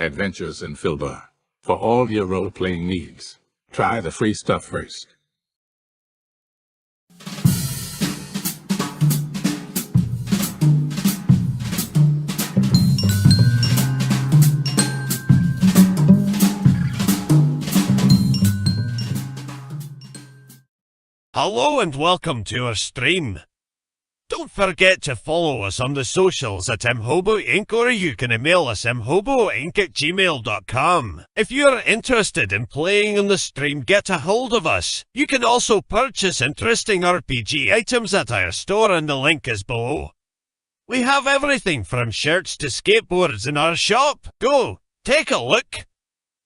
Adventures in Filbar. For all your role-playing needs, try the free stuff first. Hello and welcome to our stream. Don't forget to follow us on the socials at mhobo Inc. or you can email us mhoboinc@gmail.com. If you're interested in playing on the stream, get a hold of us. You can also purchase interesting RPG items at our store and the link is below. We have everything from shirts to skateboards in our shop. Go, take a look.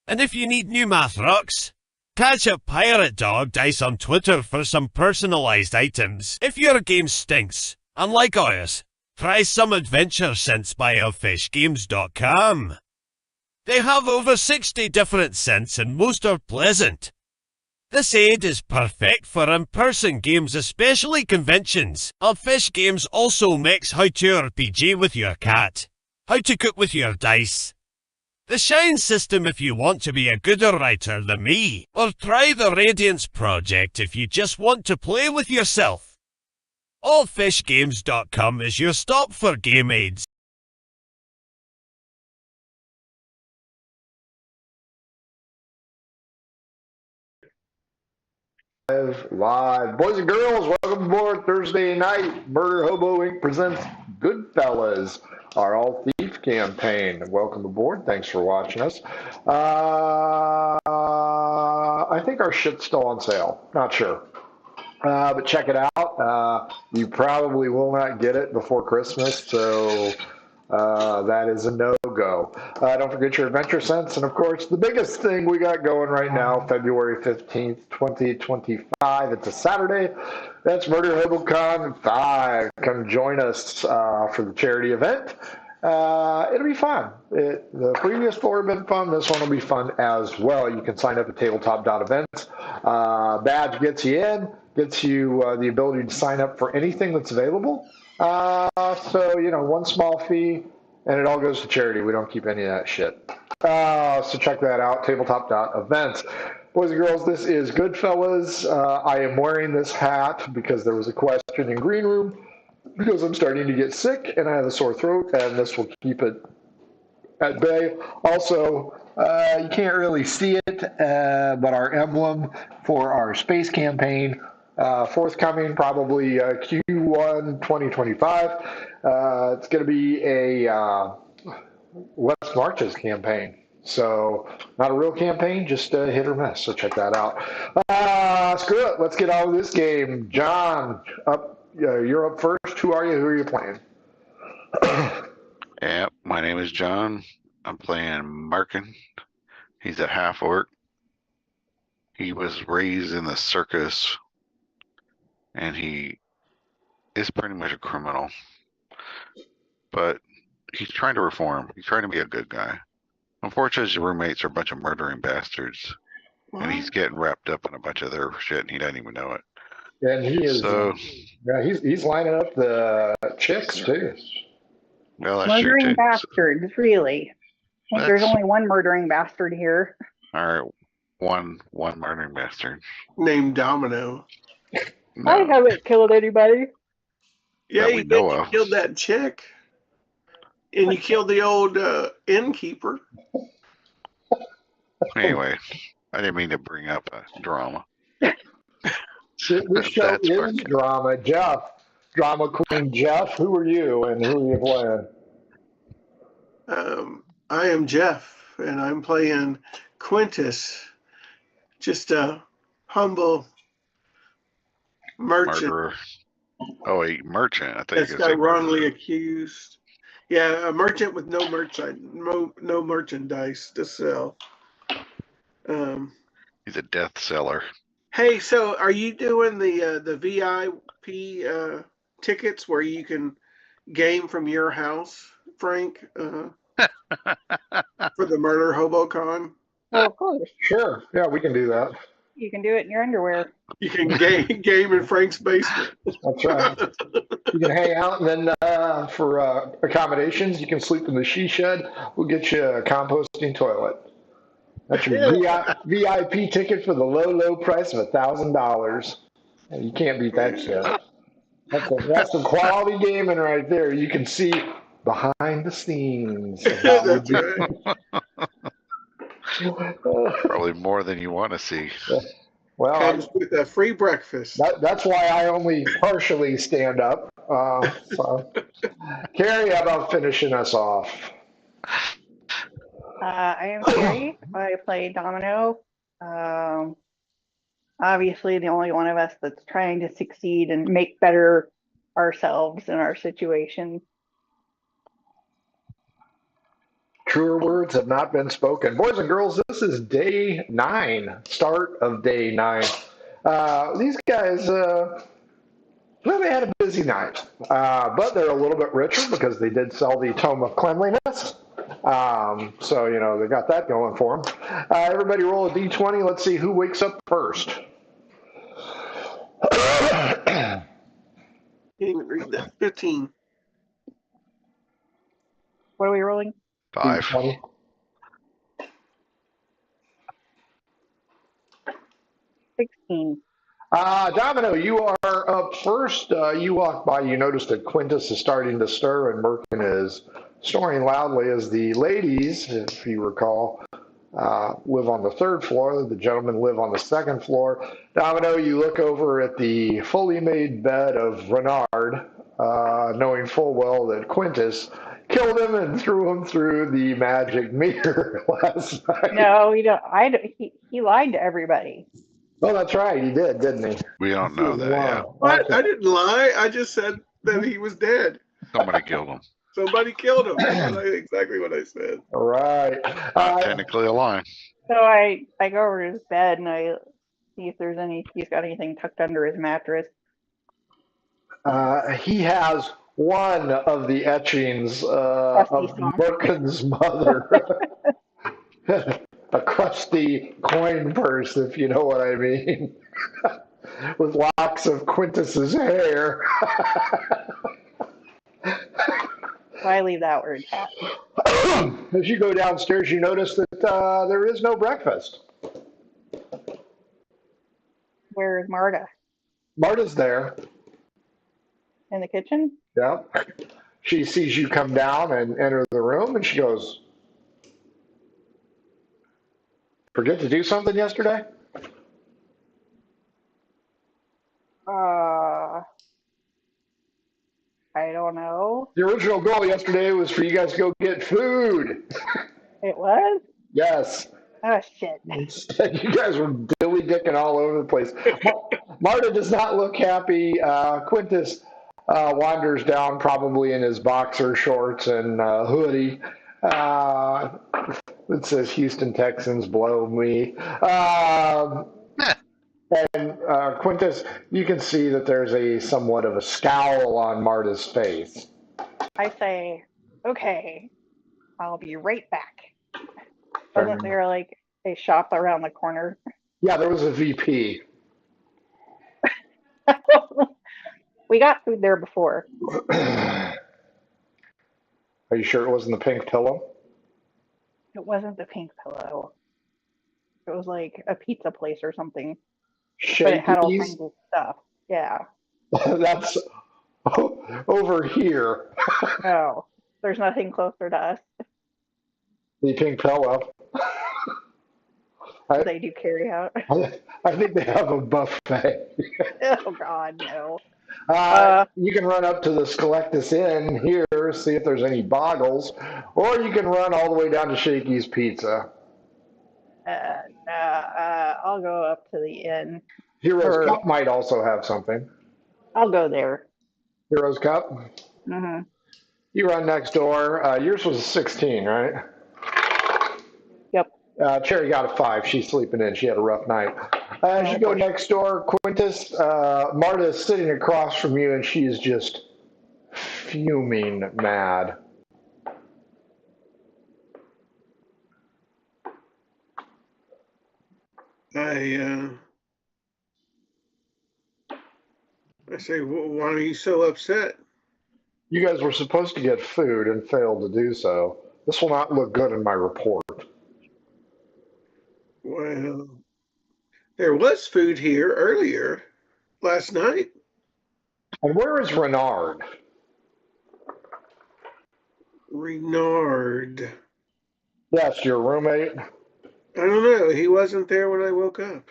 And if you need new math rocks, catch a Pirate Dog Dice on Twitter for some personalised items. If your game stinks, unlike ours, try some adventure scents by elfishgames.com. They have over 60 different scents and most are pleasant. This aid is perfect for in-person games, especially conventions. Elfish Games also makes how to RPG with your cat, how to cook with your dice, the Shine system if you want to be a gooder writer than me, or try the Radiance project if you just want to play with yourself. Allfishgames.com is your stop for game aids. Live. Boys and girls, welcome aboard Thursday night. Murder Hobo Inc. presents Goodfellas, our all thief campaign. Welcome aboard. Thanks for watching us. I think our shit's still on sale. Not sure. But check it out. You probably will not get it before Christmas, so that is a no-go. Don't forget your adventure sense. And, of course, the biggest thing we got going right now, February 15th, 2025. It's a Saturday. That's Murder HoboCon 5. Come join us for the charity event. It'll be fun. The previous four have been fun. This one will be fun as well. You can sign up at tabletop.events. Badge gets you in, gets you the ability to sign up for anything that's available. So, one small fee, and it all goes to charity. We don't keep any of that shit. So check that out, tabletop.events. Boys and girls, this is Goodfellas. I am wearing this hat because there was a question in Green Room, because I'm starting to get sick and I have a sore throat, and this will keep it at bay. Also, you can't really see it, but our emblem for our space campaign, forthcoming probably Q1 2025. It's going to be a West Marches campaign. So not a real campaign, just a hit or miss. So check that out. Screw it. Let's get out of this game. John, you're up first. Who are you? Who are you playing? Yeah, my name is John. I'm playing Markin. He's a half-orc. He was raised in the circus, and he is pretty much a criminal. But he's trying to reform. He's trying to be a good guy. Unfortunately, his roommates are a bunch of murdering bastards, and he's getting wrapped up in a bunch of their shit, and he doesn't even know it. And he is. So, yeah, he's lining up the chicks too. Well, that's murdering bastards, really. I think there's only one murdering bastard here. All right, one murdering bastard named Domino. No. I haven't killed anybody. Yeah, you killed that chick, and you killed the old innkeeper. Anyway, I didn't mean to bring up a drama. This show is drama. Jeff, drama queen Jeff. Who are you, and who are you playing? I am Jeff, and I'm playing Quintus, just a humble merchant. Murderer. Oh, a merchant. I think that's got wrongly accused. Yeah, a merchant with no merchandise to sell. He's a death seller. Hey, so are you doing the VIP tickets where you can game from your house, Frank? For the Murder HoboCon? Well, of course. Sure. Yeah, we can do that. You can do it in your underwear. You can game in Frank's basement. That's right. You can hang out, and then for accommodations, you can sleep in the she shed. We'll get you a composting toilet. That's your VIP ticket for the low price of $1,000. You can't beat that shit. That's some quality gaming right there. You can see behind the scenes. That's right. Probably more than you want to see. Well, Comes with a free breakfast. that's why I only partially stand up. Carrie, how about finishing us off? I am Carrie. I play Domino. Obviously, the only one of us that's trying to succeed and make better ourselves in our situation. Truer words have not been spoken. Boys and girls, this is day 9, start of day 9. These guys, well, they had a busy night, but they're a little bit richer because they did sell the Tome of Cleanliness. So, they got that going for them. Everybody roll a d20. Let's see who wakes up first. Can't even read that. 15. What are we rolling? 5. D20. 16. Domino, you are up first. You walk by, you notice that Quintus is starting to stir and Merkin is snoring loudly as the ladies, if you recall, live on the 3rd floor. The gentlemen live on the 2nd floor. Domino, you look over at the fully made bed of Renard, knowing full well that Quintus killed him and threw him through the magic mirror last night. No, he don't. He lied to everybody. Oh, that's right. He did, didn't he? We don't know that yet. What? Okay. I didn't lie. I just said that he was dead. Somebody killed him. Somebody killed him. That's exactly what I said. All right. Not technically a lie. So I go over to his bed and I see if he's got anything tucked under his mattress. He has one of the etchings of Merkin's mother. A crusty coin purse, if you know what I mean, with locks of Quintus's hair. I leave that where it's at. As you go downstairs, you notice that there is no breakfast. Where is Marta? Marta's there. In the kitchen? Yeah. She sees you come down and enter the room, and she goes, "Forget to do something yesterday?" I don't know. The original goal yesterday was for you guys to go get food. It was? Yes. Oh, shit. Instead, you guys were dilly-dicking all over the place. Marta does not look happy. Quintus wanders down probably in his boxer shorts and hoodie. It says Houston Texans blow me. And Quintus, you can see that there's somewhat of a scowl on Marta's face. I say, okay, I'll be right back. Wasn't there like a shop around the corner? Yeah, there was a VP. We got food there before. Are you sure it wasn't the pink pillow? It wasn't the pink pillow. It was like a pizza place or something. But it had all kinds of stuff. Yeah. That's over here. Oh, there's nothing closer to us. The pink pillow. They do carry out. I think they have a buffet. Oh, God, no. You can run up to the Skelectus Inn here, see if there's any boggles, or you can run all the way down to Shakey's Pizza. I'll go up to the inn. Hero's Cup might also have something. I'll go there. Hero's Cup? Mm-hmm. You run next door. Yours was a 16, right? Yep. Cherry got a 5. She's sleeping in. She had a rough night. As you go next door, Quintus, Marta is sitting across from you, and she is just fuming mad. I say, why are you so upset? You guys were supposed to get food and failed to do so. This will not look good in my report. Well, there was food here earlier last night. And where is Renard? Renard. Yes, your roommate. I don't know. He wasn't there when I woke up.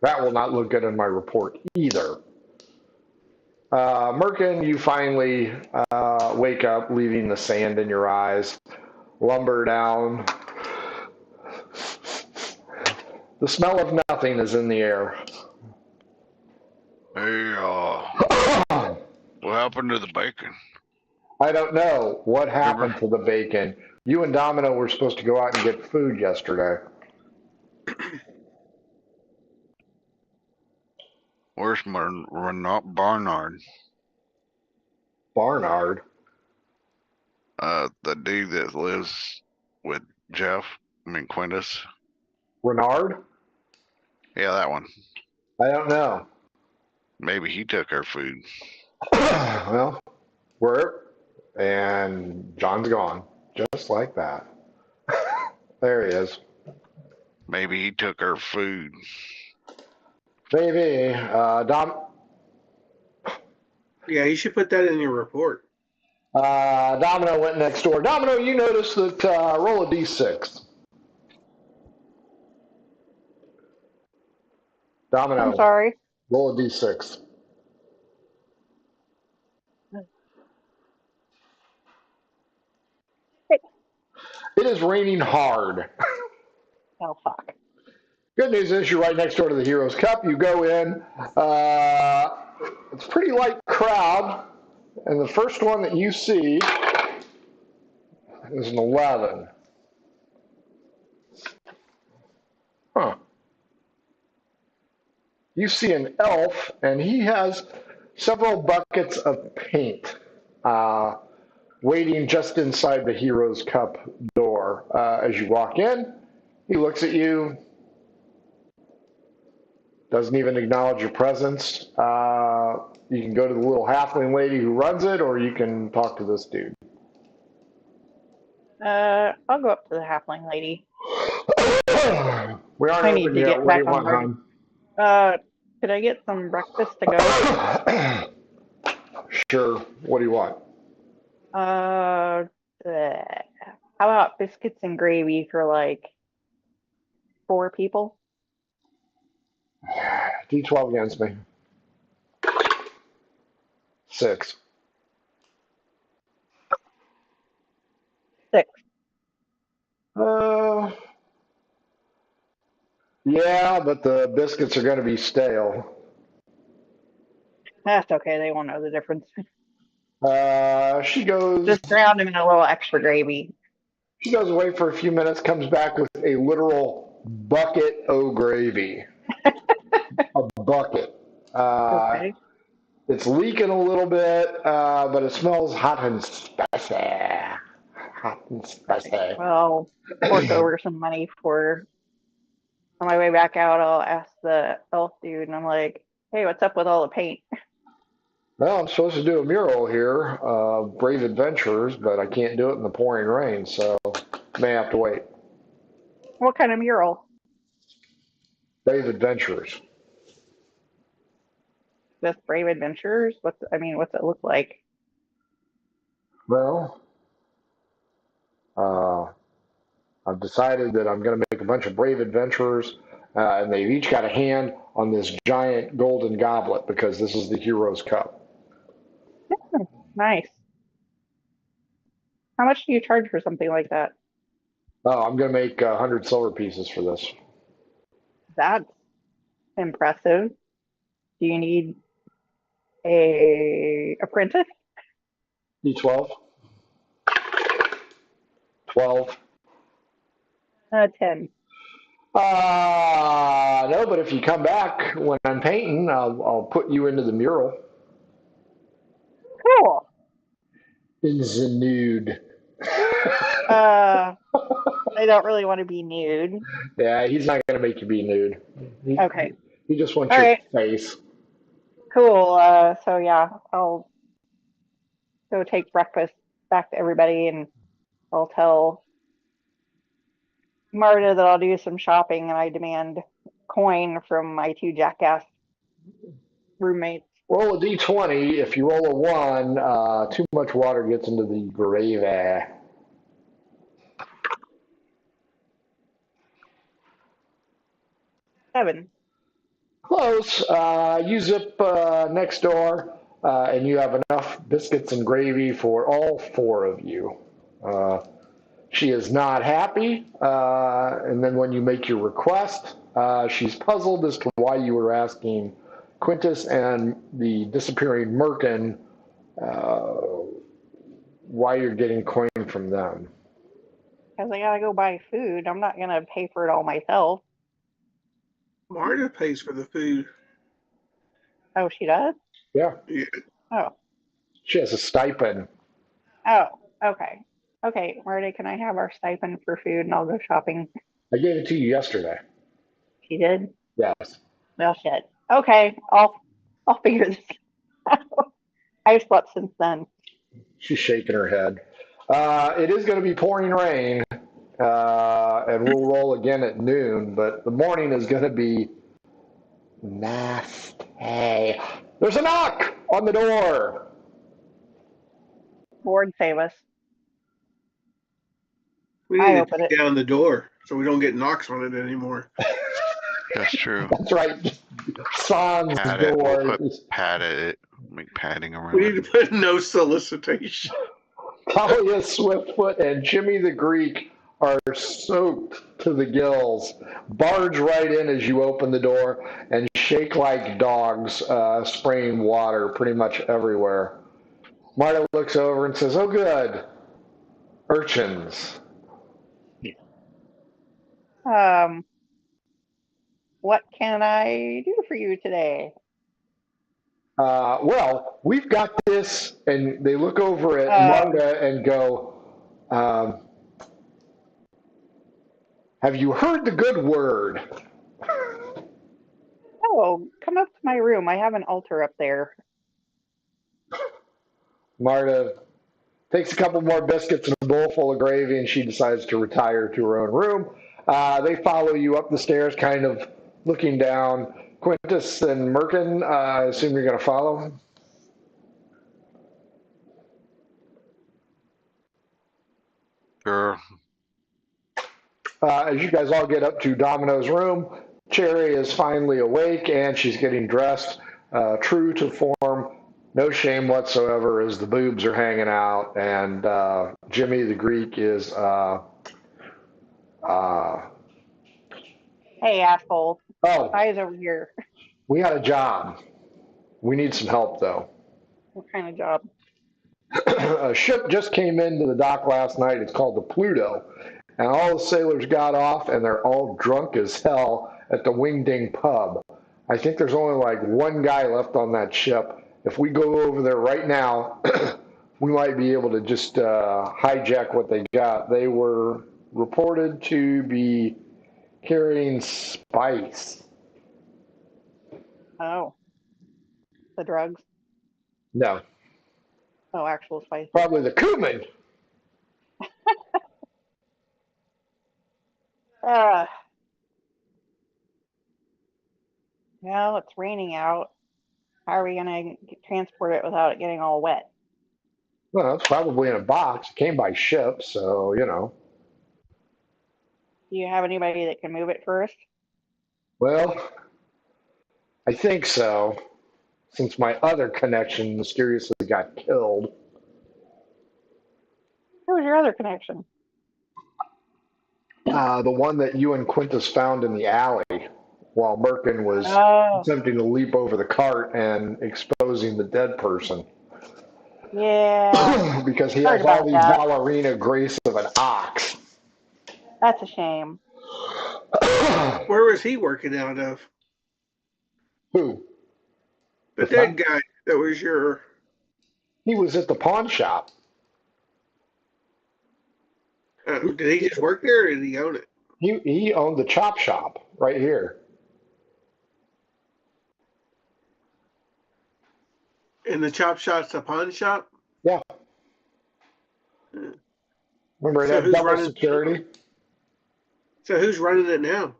That will not look good in my report either. Merkin, you finally wake up, leaving the sand in your eyes, lumber down. The smell of nothing is in the air. Hey, what happened to the bacon? I don't know what happened to the bacon. You and Domino were supposed to go out and get food yesterday. Where's Barnard? Barnard? The dude that lives with Quintus. Renard? Yeah, that one. I don't know. Maybe he took our food. Well, we're and John's gone, just like that. There he is. Maybe he took our food. Maybe. Yeah, you should put that in your report. Domino went next door. Domino, you notice that roll a d6. Domino. I'm sorry. Roll a d6. It is raining hard. Oh, fuck. Good news is you're right next door to the Heroes Cup. You go in. It's a pretty light crowd. And the first one that you see is an 11. Huh. You see an elf, and he has several buckets of paint waiting just inside the Heroes Cup door. As you walk in, he looks at you, doesn't even acknowledge your presence. You can go to the little halfling lady who runs it, or you can talk to this dude. I'll go up to the halfling lady. We aren't I need open to yet. get What do back you want, on hon? could I get some breakfast to go? Sure. What do you want? How about biscuits and gravy for like 4 people? D12 against me. 6. 6. Yeah, but the biscuits are going to be stale. That's okay. They won't know the difference. She goes. Just drown them in a little extra gravy. She goes away for a few minutes, comes back with a literal bucket of gravy. A bucket. Okay. It's leaking a little bit, but it smells hot and spicy. Hot and spicy. Well, fork over some money for. On my way back out, I'll ask the elf dude, and I'm like, "Hey, what's up with all the paint?" Well, I'm supposed to do a mural here, Brave Adventures, but I can't do it in the pouring rain, so may have to wait. What kind of mural? Brave Adventures. Just Brave Adventures? What's it look like? Well, I've decided that I'm going to make a bunch of Brave Adventurers, and they've each got a hand on this giant golden goblet because this is the Heroes Cup. Nice. How much do you charge for something like that? Oh, I'm going to make 100 silver pieces for this. That's impressive. Do you need a apprentice? D12. 12. 10. No, but if you come back when I'm painting, I'll put you into the mural. Cool. In the nude. I don't really want to be nude. Yeah, he's not going to make you be nude. Okay. He just wants All your right. face. Cool. So yeah, I'll go take breakfast back to everybody, and I'll tell Marta that I'll do some shopping, and I demand coin from my two jackass roommates. Roll a d20. If you roll a 1, too much water gets into the gravy. 7. Close. You zip next door, and you have enough biscuits and gravy for all 4 of you. She is not happy, and then when you make your request, she's puzzled as to why you were asking Quintus and the disappearing Merkin why you're getting coin from them. Because I gotta go buy food. I'm not gonna pay for it all myself. Marta pays for the food. Oh, she does? Yeah, Yeah. Oh. she has a stipend. Oh, okay. Okay, Marta, can I have our stipend for food and I'll go shopping? I gave it to you yesterday. She did? Yes. Well, shit. Okay, I'll figure this out. I've slept since then. She's shaking her head. It is going to be pouring rain, and we'll roll again at noon, but the morning is going to be nasty. There's a knock on the door. Lord save us. We I need to open take it. down the door so we don't get knocks on it anymore. That's true. That's right. Sans Pad it. door. We'll put pad it. Make padding around We it. need to put no solicitation. Talia Swiftfoot and Jimmy the Greek are soaked to the gills. Barge right in as you open the door and shake like dogs, spraying water pretty much everywhere. Marta looks over and says, "Oh, good. Urchins." What can I do for you today? Well, we've got this. And they look over at Marta and go, have you heard the good word? Oh, come up to my room. I have an altar up there. Marta takes a couple more biscuits and a bowl full of gravy, and she decides to retire to her own room. They follow you up the stairs, kind of looking down. Quintus and Merkin, I assume you're going to follow. Sure. As you guys all get up to Domino's room, Cherry is finally awake, and she's getting dressed true to form. No shame whatsoever as the boobs are hanging out, and Jimmy the Greek is Hey, asshole. oh, Eyes over here. we got a job. We need some help, though. What kind of job? A ship just came into the dock last night. It's called the Pluto. And all the sailors got off, and they're all drunk as hell at the Wingding pub. I think there's only like one guy left on that ship. If we go over there right now, we might be able to just hijack what they got. They were reported to be carrying spice. Oh, the drugs. No, Oh, actual spices. probably the cumin. Well, it's raining out. How are we going to transport it without it getting all wet? Well, it's probably in a box. It came by ship, so, you know. Do you have anybody that can move it for us? Well, I think so, since my other connection mysteriously got killed. Who was your other connection? The one that you and Quintus found in the alley while Merkin was attempting to leap over the cart and exposing the dead person. Yeah. Because he has all the ballerina grace of an ox. That's a shame. Where was he working out of? Who? The dead guy that was your... He was at the pawn shop. Did he just work there, or did he own it? He owned the chop shop right here. And the chop shop's a pawn shop? Yeah. Remember, it So had who's double running? security. So who's running it now?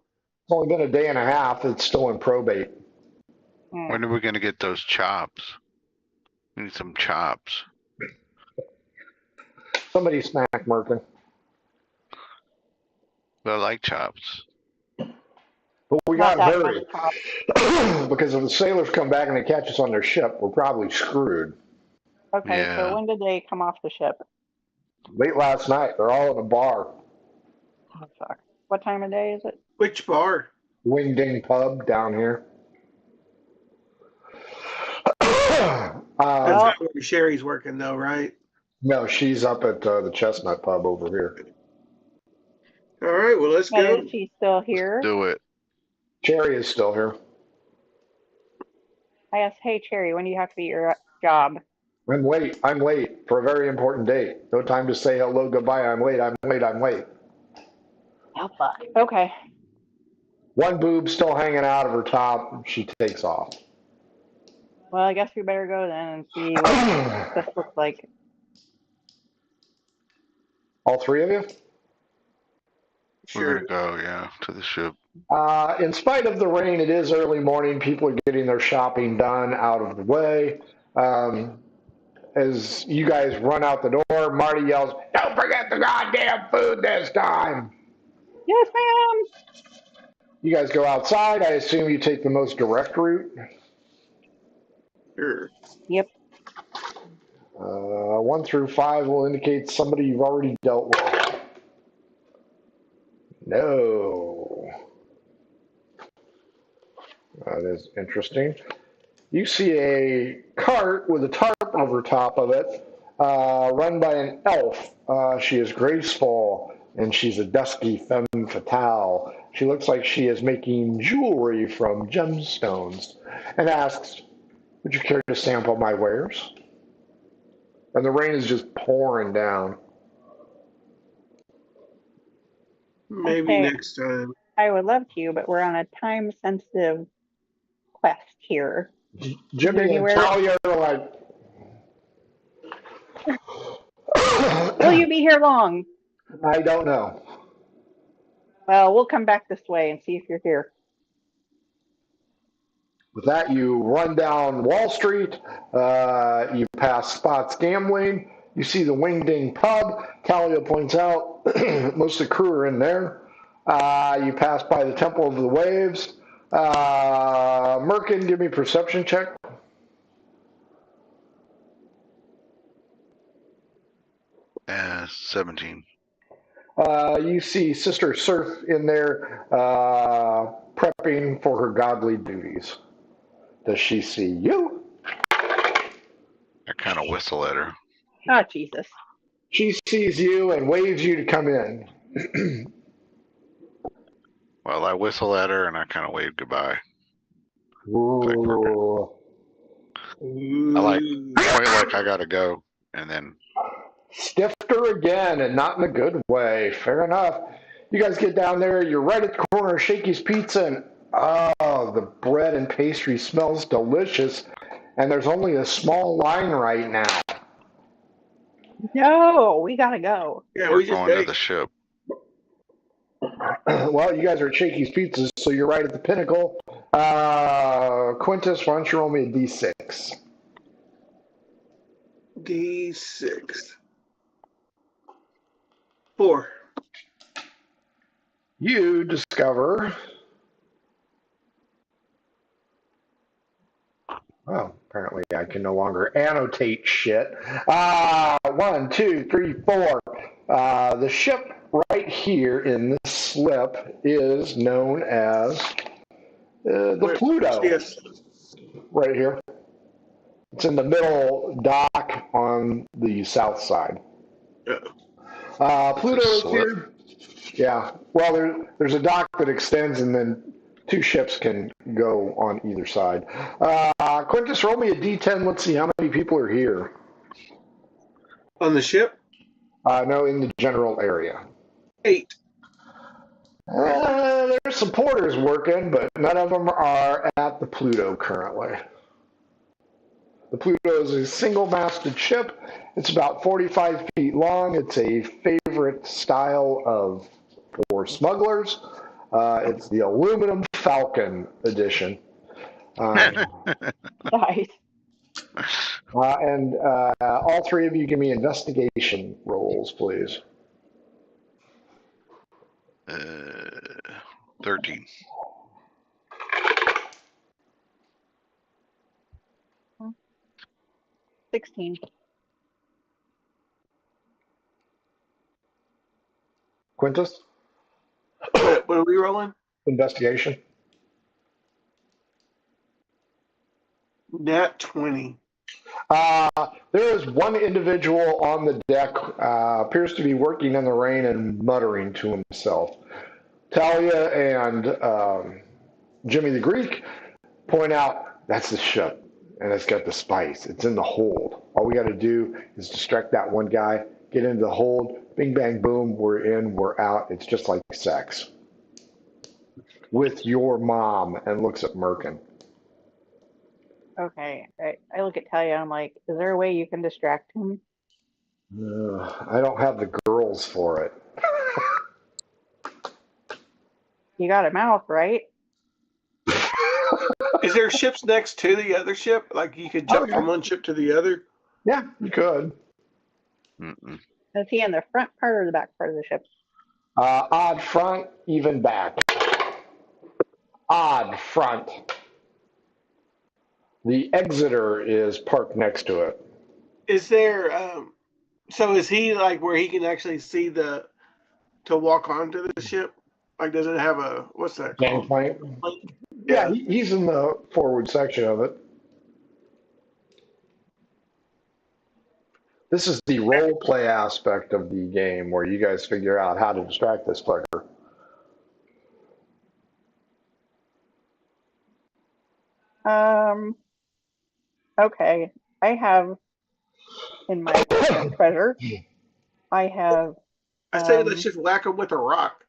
It's only been a day and a half. It's still in probate. When are we going to get those chops? We need some chops. Somebody smack Merkin. But I like chops. But we Not got to that hurry. kind of Because if the sailors come back and they catch us on their ship, we're probably screwed. Okay, Yeah. so when did they come off the ship? Late last night, they're all in a bar. Oh, fuck. What time of day is it? Which bar? Wing Ding Pub down here. That's not where Sherry's working, though, right? No, she's up at the Chestnut Pub over here. All right, well, let's go. Is she still here? Do it. Cherry is still here. I asked, hey, Cherry, when do you have to be at your job? I'm late for a very important date. No time to say hello, goodbye. I'm late. Oh, fuck. Okay. One boob still hanging out of her top. She takes off. Well, I guess we better go then and see what this looks like. All three of you? We're going to go, yeah, to the ship. In spite of the rain, it is early morning. People are getting their shopping done out of the way. As you guys run out the door, Marty yells, "Don't forget the goddamn food this time!" Yes, ma'am. You guys go outside. I assume you take the most direct route. Sure. Yep. 1 through 5 will indicate somebody you've already dealt with. No. That is interesting. You see a cart with a tarp over top of it, run by an elf. She is graceful, and she's a dusky femme fatale. She looks like she is making jewelry from gemstones, and asks, "Would you care to sample my wares?" And the rain is just pouring down. Maybe Okay. next time. I would love to, but we're on a time-sensitive quest here. Jimmy and anywhere- Talia are like, Will you be here long? I don't know. Well, we'll come back this way and see if you're here. With that, you run down Wall Street. You pass Spots Gambling. You see the Wing Ding Pub. Talia points out most of the crew are in there. You pass by the Temple of the Waves. Merkin, give me a perception check. And 17. You see Sister Surf in there prepping for her godly duties. Does she see you? I kind of whistle at her. Oh, Jesus. She sees you and waves you to come in. Well, I whistle at her and I kind of wave goodbye. Ooh. I point like I gotta go, and then Stiffed her again, and not in a good way. Fair enough. You guys get down there. You're right at the corner of Shakey's Pizza, and oh, the bread and pastry smells delicious. And there's only a small line right now. No, we gotta go. Yeah, we're we just going to ate. the ship. Well, you guys are at Shakey's Pizzas, so you're right at the pinnacle. Quintus, why don't you roll me a d6? D6. 4. You discover. Oh, apparently I can no longer annotate shit. 1, 2, 3, 4. The ship right here in this slip is known as the Pluto. Yes. Right here. It's in the middle dock on the south side. Pluto is here. Yeah. Well, there's a dock that extends, and then 2 ships can go on either side. Quintus, roll me a d10. Let's see how many people are here. On the ship? No, in the general area. 8. There's supporters working, but none of them are at the Pluto currently. The Pluto is a single-masted ship. It's about 45 feet long. It's a favorite style for smugglers. It's the aluminum Falcon edition. Nice. And all three of you give me investigation rolls, please. 13. 16. Quintus, What are we rolling? investigation. Nat 20. There is one individual on the deck, appears to be working in the rain and muttering to himself. Talia and Jimmy the Greek point out, that's the ship, and it's got the spice. It's in the hold. All we got to do is distract that one guy, get into the hold, bing, bang, boom, we're in, we're out. It's just like sex. With your mom, and looks at Merkin. Okay. I look at Talia and I'm like, is there a way you can distract him? I don't have the girls for it. You got a mouth, right? Is there ships next to the other ship? Like you could jump from one ship to the other? Yeah, you could. Mm-mm. Is he in the front part or the back part of the ship? Odd front, even back. Odd front. The Exeter is parked next to it. Is there, so is he like where he can actually see to walk onto the ship? Like, does it have a, what's that called? Gangplank? Yeah, he's in the forward section of it. This is the role play aspect of the game where you guys figure out how to distract this fucker. Okay. I have in my treasure. I have. I say let's just whack him with a rock.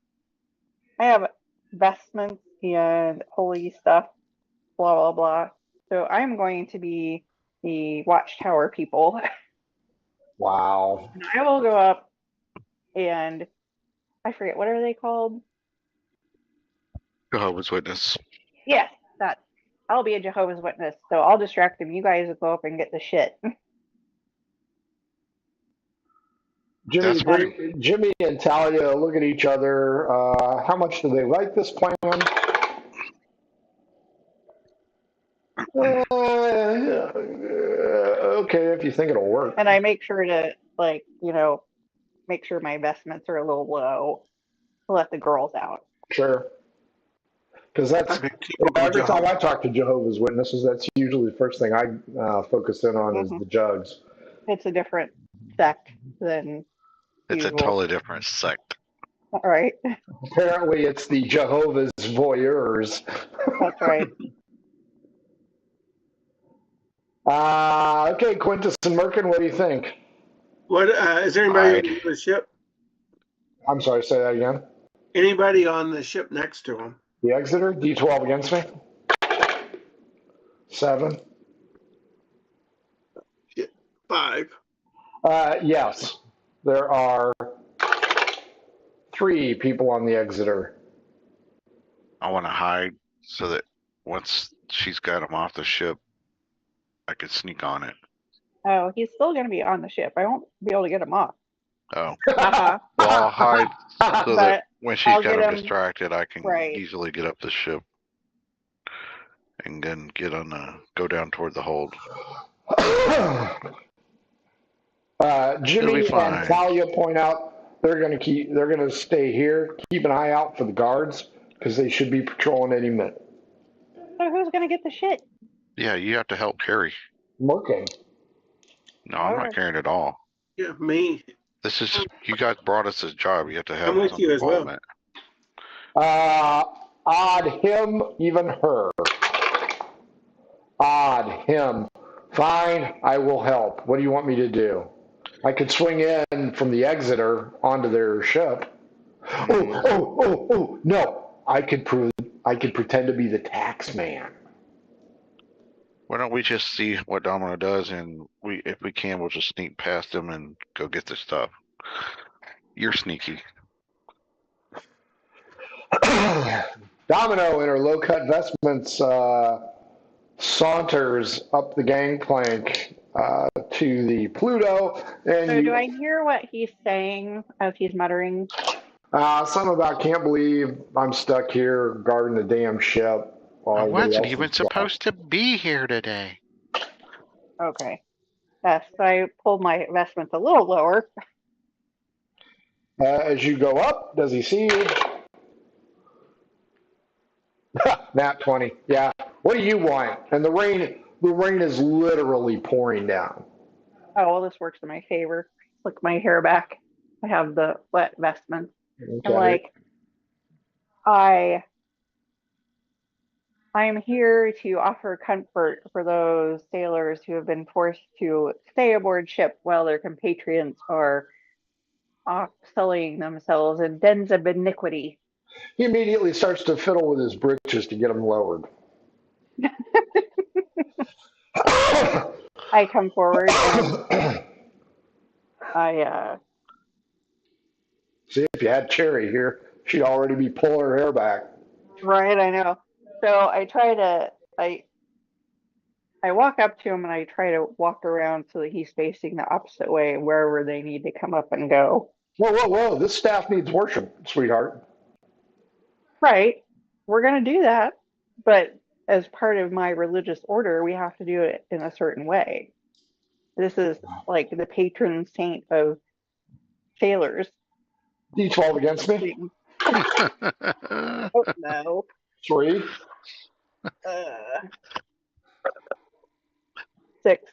I have vestments and holy stuff, blah blah blah. So I'm going to be the watchtower people. Wow. And I will go up and I forget, what are they called? Jehovah's Witness. Yes, I'll be a Jehovah's Witness. So I'll distract them. You guys will go up and get the shit. Jimmy and Talia look at each other. How much do they like this plan? Okay, if you think it'll work. And I make sure to, like, make sure my vestments are a little low to let the girls out. Sure. Because that's every time I talk to Jehovah's Witnesses, that's usually the first thing I focus in on is the jugs. It's a different sect than It's usual. a totally different sect. All right. Apparently, it's the Jehovah's voyeurs. That's right. Okay, Quintus and Merkin, what do you think? What is there anybody on the ship? I'm sorry, say that again. Anybody on the ship next to him? The Exeter, D12 against me. 7. 5. Yes, there are 3 people on the Exeter. I want to hide so that once she's got him off the ship, I could sneak on it. Oh, he's still going to be on the ship. I won't be able to get him off. Oh. Uh-huh. Well, I'll hide so that when she's got him distracted, I can easily get up the ship and then go down toward the hold. Jimmy and Talia point out they're going to stay here, keep an eye out for the guards because they should be patrolling any minute. So who's going to get the shit? Yeah, you have to help carry. Merkin. No, I'm not carrying at all. Yeah, me. This is, you guys brought us this job. You have to have I'm with you as well. Odd him, even her. Odd him. Fine, I will help. What do you want me to do? I could swing in from the Exeter onto their ship. Oh, no. I could pretend to be the tax man. Why don't we just see what Domino does, and if we can, we'll just sneak past him and go get the stuff. You're sneaky. Domino, in her low-cut vestments, saunters up the gangplank to the Pluto. And So, do I hear what he's saying as he's muttering? Something about can't believe I'm stuck here guarding the damn ship while I everybody wasn't else even is gone. supposed to be here today. Okay. Yes, I pulled my vestments a little lower. As you go up, does he see you? Nat 20. Yeah. What do you want? And the rain is literally pouring down. Oh, well, this works in my favor. Look my hair back. I have the wet vestments. Okay. And like, I'm here to offer comfort for those sailors who have been forced to stay aboard ship while their compatriots are off sullying themselves in dens of iniquity. He immediately starts to fiddle with his britches to get them lowered. I come forward and I See, if you had Cherry here, she'd already be pulling her hair back. right, I know. So I walk up to him and I try to walk around so that he's facing the opposite way wherever they need to come up and go. Whoa. This staff needs worship, sweetheart. Right. We're going to do that. But as part of my religious order, we have to do it in a certain way. This is like the patron saint of sailors. D12 against me. Oh, no. 3. 6.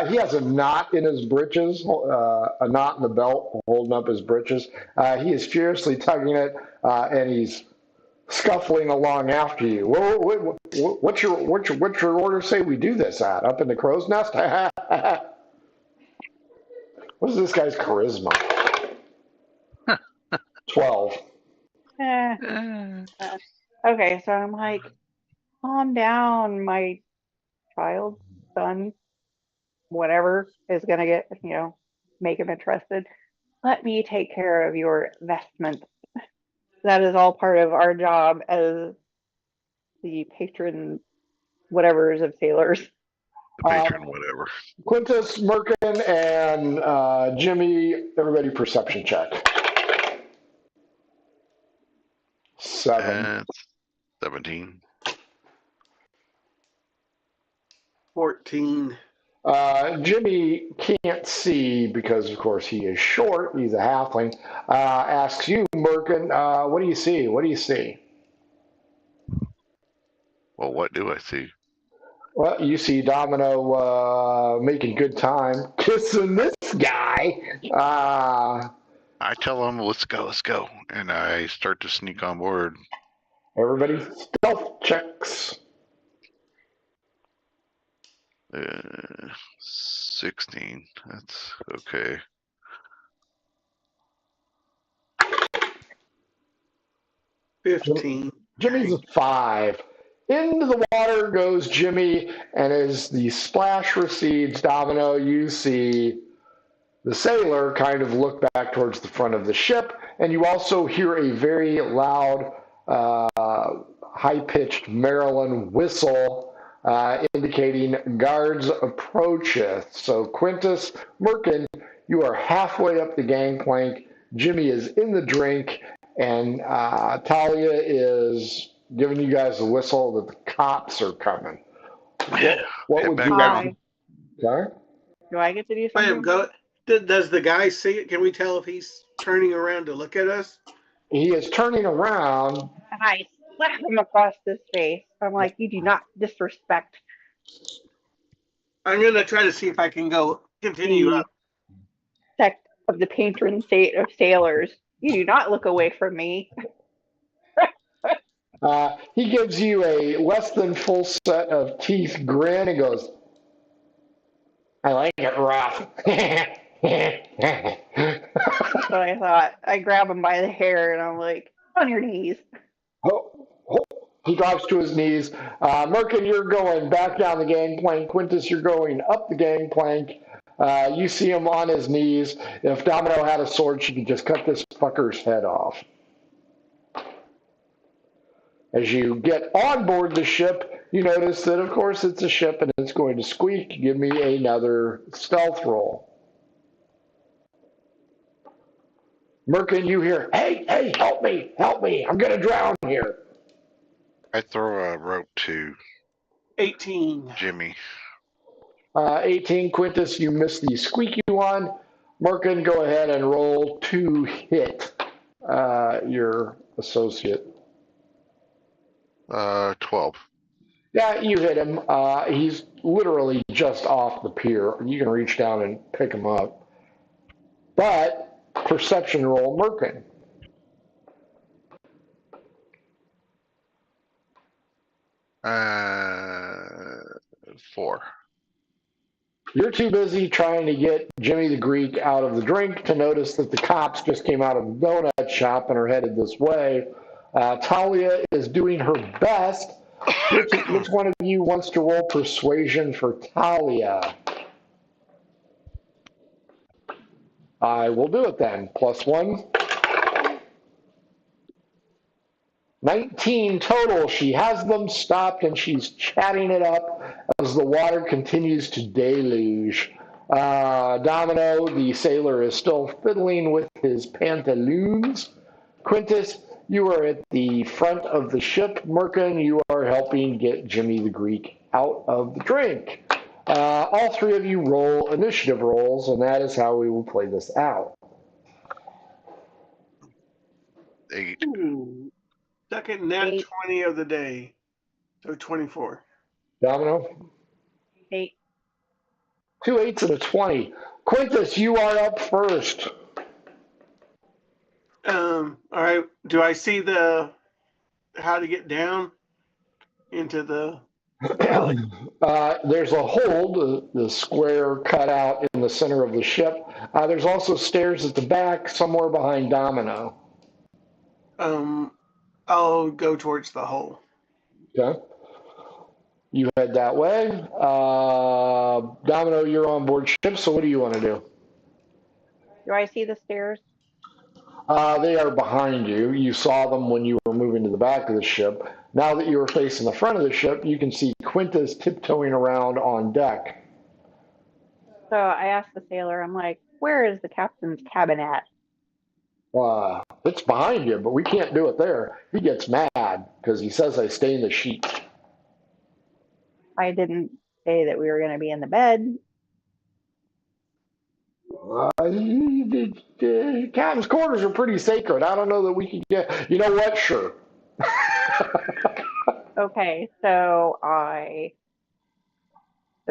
He has a knot in his britches, a knot in the belt holding up his britches. He is furiously tugging it, and he's scuffling along after you. What's your order say we do this at? Up in the crow's nest? What is this guy's charisma? 12. Okay, so I'm like, calm down, my child, son, whatever is going to get, make him interested. Let me take care of your vestments. That is all part of our job as the patron whatevers of sailors. The patron whatever. Quintus, Merkin, and Jimmy, everybody perception check. 7. That's 17. 14. Jimmy can't see because, of course, he is short. He's a halfling. Asks you, Merkin, what do you see? What do you see? Well, what do I see? Well, you see Domino making good time, kissing this guy. I tell him, let's go. And I start to sneak on board. Everybody stealth checks. 16. That's okay. Jimmy's a 5. Into the water goes Jimmy, and as the splash recedes, Domino, you see the sailor kind of look back towards the front of the ship, and you also hear a very loud, high-pitched Maryland whistle indicating guards approacheth. So Quintus, Merkin, you are halfway up the gangplank. Jimmy is in the drink, and Talia is giving you guys a whistle that the cops are coming. What would you like? Sorry? Do I get to do Wait, something? does the guy see it? Can we tell if he's turning around to look at us? He is turning around. And I slap him across his face. I'm like, you do not disrespect I'm going to try to see if I can continue the up. sect of the patron saint of sailors. You do not look away from me. He gives you a less than full set of teeth grin and goes, I like it rough. That's what I thought. I grab him by the hair and I'm like, on your knees. Oh, oh. He drops to his knees. Merkin, you're going back down the gangplank. Quintus, you're going up the gangplank. You see him on his knees. If Domino had a sword, she could just cut this fucker's head off. As you get on board the ship, you notice that, of course, it's a ship and it's going to squeak. Give me another stealth roll. Merkin, you hear, hey, help me, I'm going to drown here. I throw a rope to 18. Jimmy. 18, Quintus, you miss the squeaky one. Merkin, go ahead and roll to hit your associate. 12. Yeah, you hit him. He's literally just off the pier. You can reach down and pick him up. But perception roll, Merkin. Uh, 4. You're too busy trying to get Jimmy the Greek out of the drink to notice that the cops just came out of the donut shop and are headed this way. Talia is doing her best. Which one of you wants to roll persuasion for Talia? I will do it then. +1. 19 total. She has them stopped and she's chatting it up as the water continues to deluge. Domino, the sailor, is still fiddling with his pantaloons. Quintus, you are at the front of the ship. Merkin, you are helping get Jimmy the Greek out of the drink. All three of you roll initiative rolls, and that is how we will play this out. 8. Ooh. Second nat 8. 20 of the day. So 24. Domino? 8. 2 8s and a 20. Quintus, you are up first. All right. Do I see how to get down into the galley? There's a hold, the square cut out in the center of the ship. There's also stairs at the back, somewhere behind Domino. I'll go towards the hole. Okay. You head that way. Domino, you're on board ship, so what do you want to do? Do I see the stairs? They are behind you. You saw them when you were moving to the back of the ship. Now that you are facing the front of the ship, you can see Quintus tiptoeing around on deck. So I asked the sailor, I'm like, where is the captain's cabin at? It's behind you, but we can't do it there. He gets mad because he says I stay in the sheets. I didn't say that we were going to be in the bed. The captain's quarters are pretty sacred. I don't know that we could get. You know what? Sure. Okay, so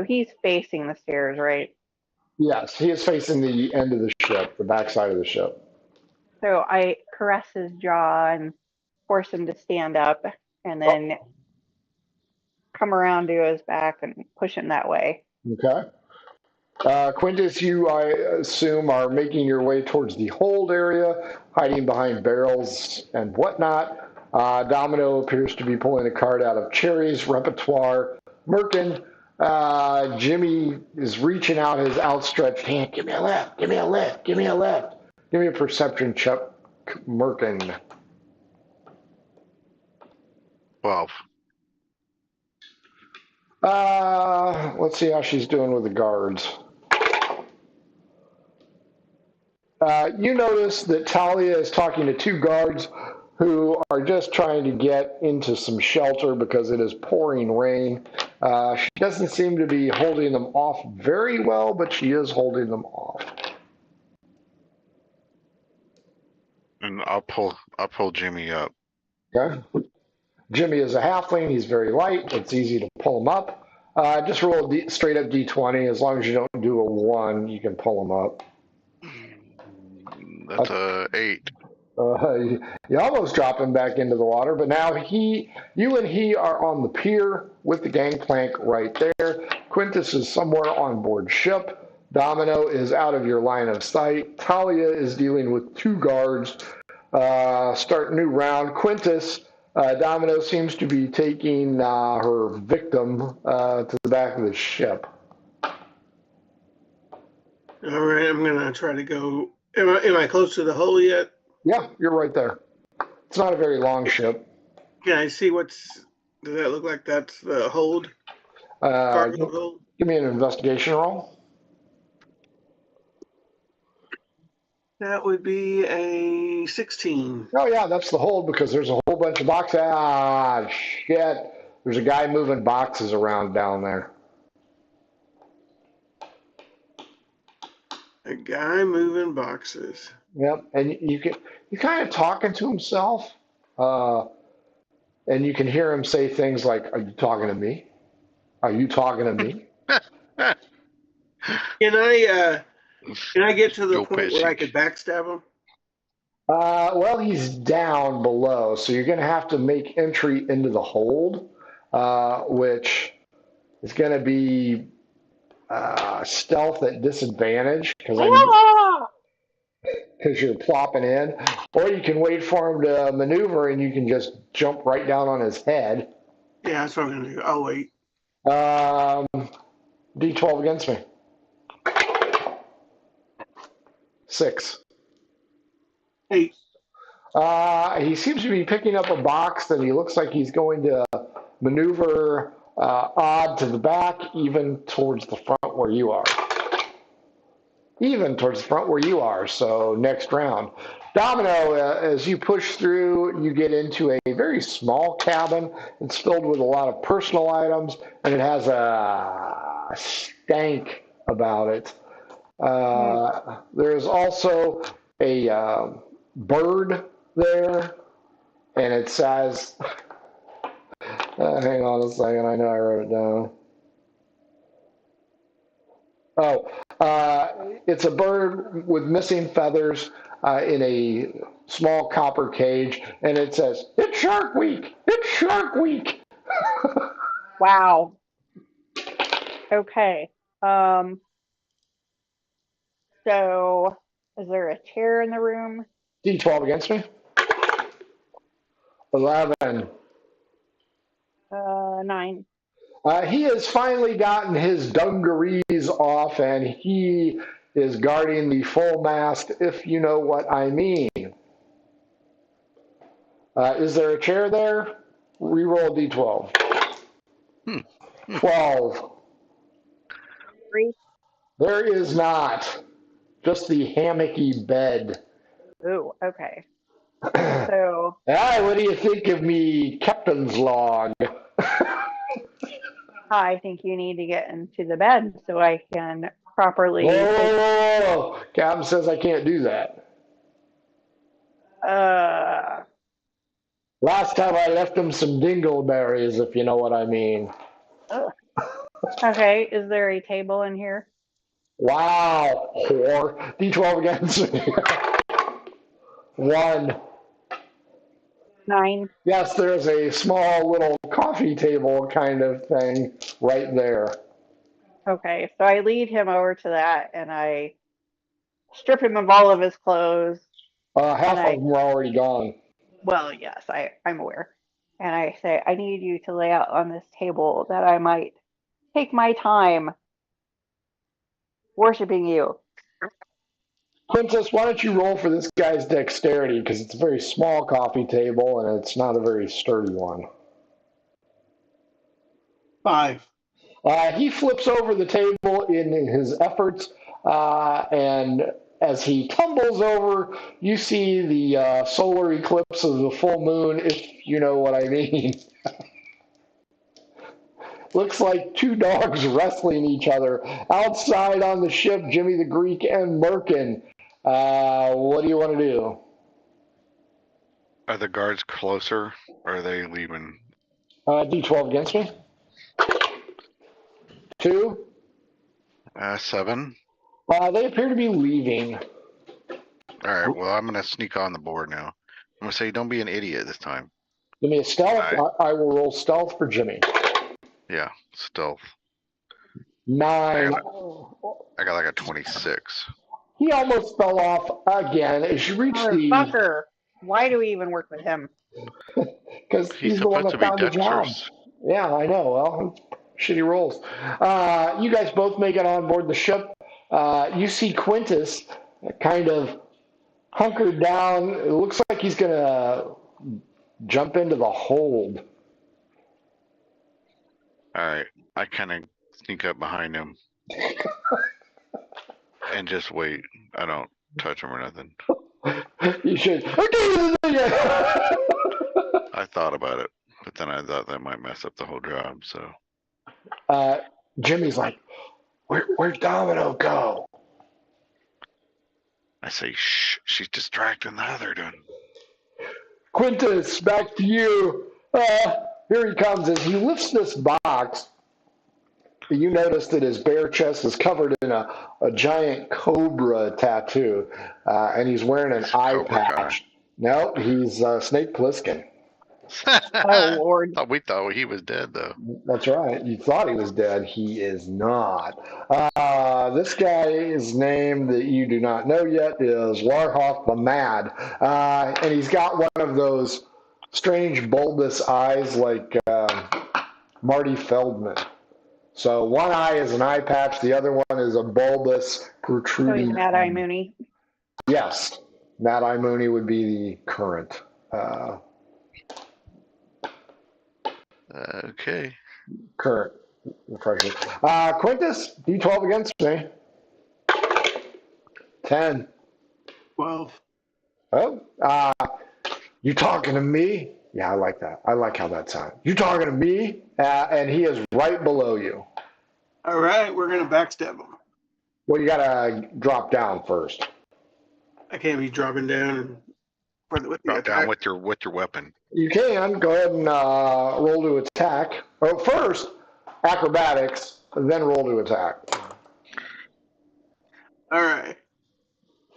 he's facing the stairs, right? Yes, he is facing the end of the ship, the backside of the ship. So I caress his jaw and force him to stand up, and then come around to his back and push him that way. Okay. Quintus, you, I assume, are making your way towards the hold area, hiding behind barrels and whatnot. Domino appears to be pulling a card out of Cherry's repertoire. Merkin, Jimmy is reaching out his outstretched hand. Give me a lift, give me a lift, give me a lift. Give me a perception check, Merkin. 12. Let's see how she's doing with the guards. You notice that Talia is talking to two guards who are just trying to get into some shelter because it is pouring rain. She doesn't seem to be holding them off very well, but she is holding them off. And I'll pull Jimmy up. Okay. Jimmy is a halfling. He's very light. It's easy to pull him up. Just roll a straight up D20. As long as you don't do a 1, you can pull him up. That's a 8. You almost drop him back into the water, but now you and he are on the pier with the gangplank right there. Quintus is somewhere on board ship. Domino is out of your line of sight. Talia is dealing with 2 guards. Start new round. Quintus, Domino seems to be taking her victim to the back of the ship. All right, I'm gonna try to go. Am I close to the hull yet? Yeah, you're right there. It's not a very long ship. Can I see what's? Does that look like that's the hold? Cargo hold? Give me an investigation roll. That would be a 16. Oh, yeah, that's the hold because there's a whole bunch of boxes. Ah, shit. There's a guy moving boxes around down there. A guy moving boxes. Yep, and you kind of talking to himself, and you can hear him say things like, "Are you talking to me? Are you talking to me?" Can I get to the Go point where I fishing. could backstab him? Well, he's down below, so you're going to have to make entry into the hold, which is going to be stealth at disadvantage because you're plopping in, or you can wait for him to maneuver and you can just jump right down on his head. Yeah, that's what I'm gonna do. I'll wait. D12 against me. 6. 8. He seems to be picking up a box that he looks like he's going to maneuver odd to the back, even towards the front where you are. Even towards the front where you are. So next round. Domino, as you push through, you get into a very small cabin. It's filled with a lot of personal items, and it has a stank about it. There's also a bird there, and it says, hang on a second, I know I wrote it down. It's a bird with missing feathers in a small copper cage, and it says, "It's Shark Week! It's Shark Week!" Wow. Okay. So is there a chair in the room? D12 against me. 11. 9. He has finally gotten his dungarees off, and he is guarding the full mast, if you know what I mean. Is there a chair there? Reroll D12. 12. 3. There is not. Just the hammocky bed. Ooh, okay. So What do you think of me captain's log? I think you need to get into the bed so I can properly Whoa! Captain says I can't do that. Last time I left him some dingleberries, if you know what I mean. Okay, is there a table in here? Wow, whore. D12 against me. 1. 9. Yes, there's a small little coffee table kind of thing right there. Okay, so I lead him over to that and I strip him of all of his clothes. Half of them are already gone. Well, yes, I'm aware. And I say, I need you to lay out on this table that I might take my time worshiping you. Quintus, why don't you roll for this guy's dexterity? Because it's a very small coffee table and it's not a very sturdy one. 5. He flips over the table in his efforts, and as he tumbles over, you see the solar eclipse of the full moon, if you know what I mean. Looks like 2 dogs wrestling each other. Outside on the ship, Jimmy the Greek and Merkin. What do you want to do? Are the guards closer, or are they leaving? D12 against me. 2. 7. They appear to be leaving. All right, well, I'm going to sneak on the board now. I'm going to say, don't be an idiot this time. Give me a stealth. Right. I will roll stealth for Jimmy. Yeah, stealth. 9. I got like a 26. He almost fell off again as you reach the. Motherfucker. Why do we even work with him? Because He's he's the one supposed to that be found the job. dexterous. Yeah, I know. Well, shitty rolls. You guys both make it on board the ship. You see Quintus kind of hunkered down. It looks like he's going to jump into the hold. All right. I kind of sneak up behind him and just wait. I don't touch him or nothing. You should. I thought about it, but then I thought that might mess up the whole job. So Jimmy's like, where'd Domino go? I say, shh, she's distracting the other dude. Quintus, back to you. Here he comes. As he lifts this box, you notice that his bare chest is covered in a giant cobra tattoo, and he's wearing an eye Cobra Kai. patch. No, he's Snake Plissken. Oh, Lord. We thought he was dead, though. That's right. You thought he was dead. He is not. This guy's name that you do not know yet is Larhoff the Mad, and he's got one of those strange bulbous eyes like Marty Feldman. So one eye is an eye patch, the other one is a bulbous So protruding. he's Mad Eye Mooney. Yes, Mad Eye Mooney would be the current. Okay. Current refresher. Quintus, D12 against me. 10. 12. Oh, you talking to me? Yeah, I like that. I like how that sounds. You talking to me? And he is right below you. All right, we're going to backstab him. Well, you got to drop down first. I can't be dropping down with the Drop down attack. with your weapon. You can. Go ahead and roll to attack. Oh, first, acrobatics, then roll to attack. All right.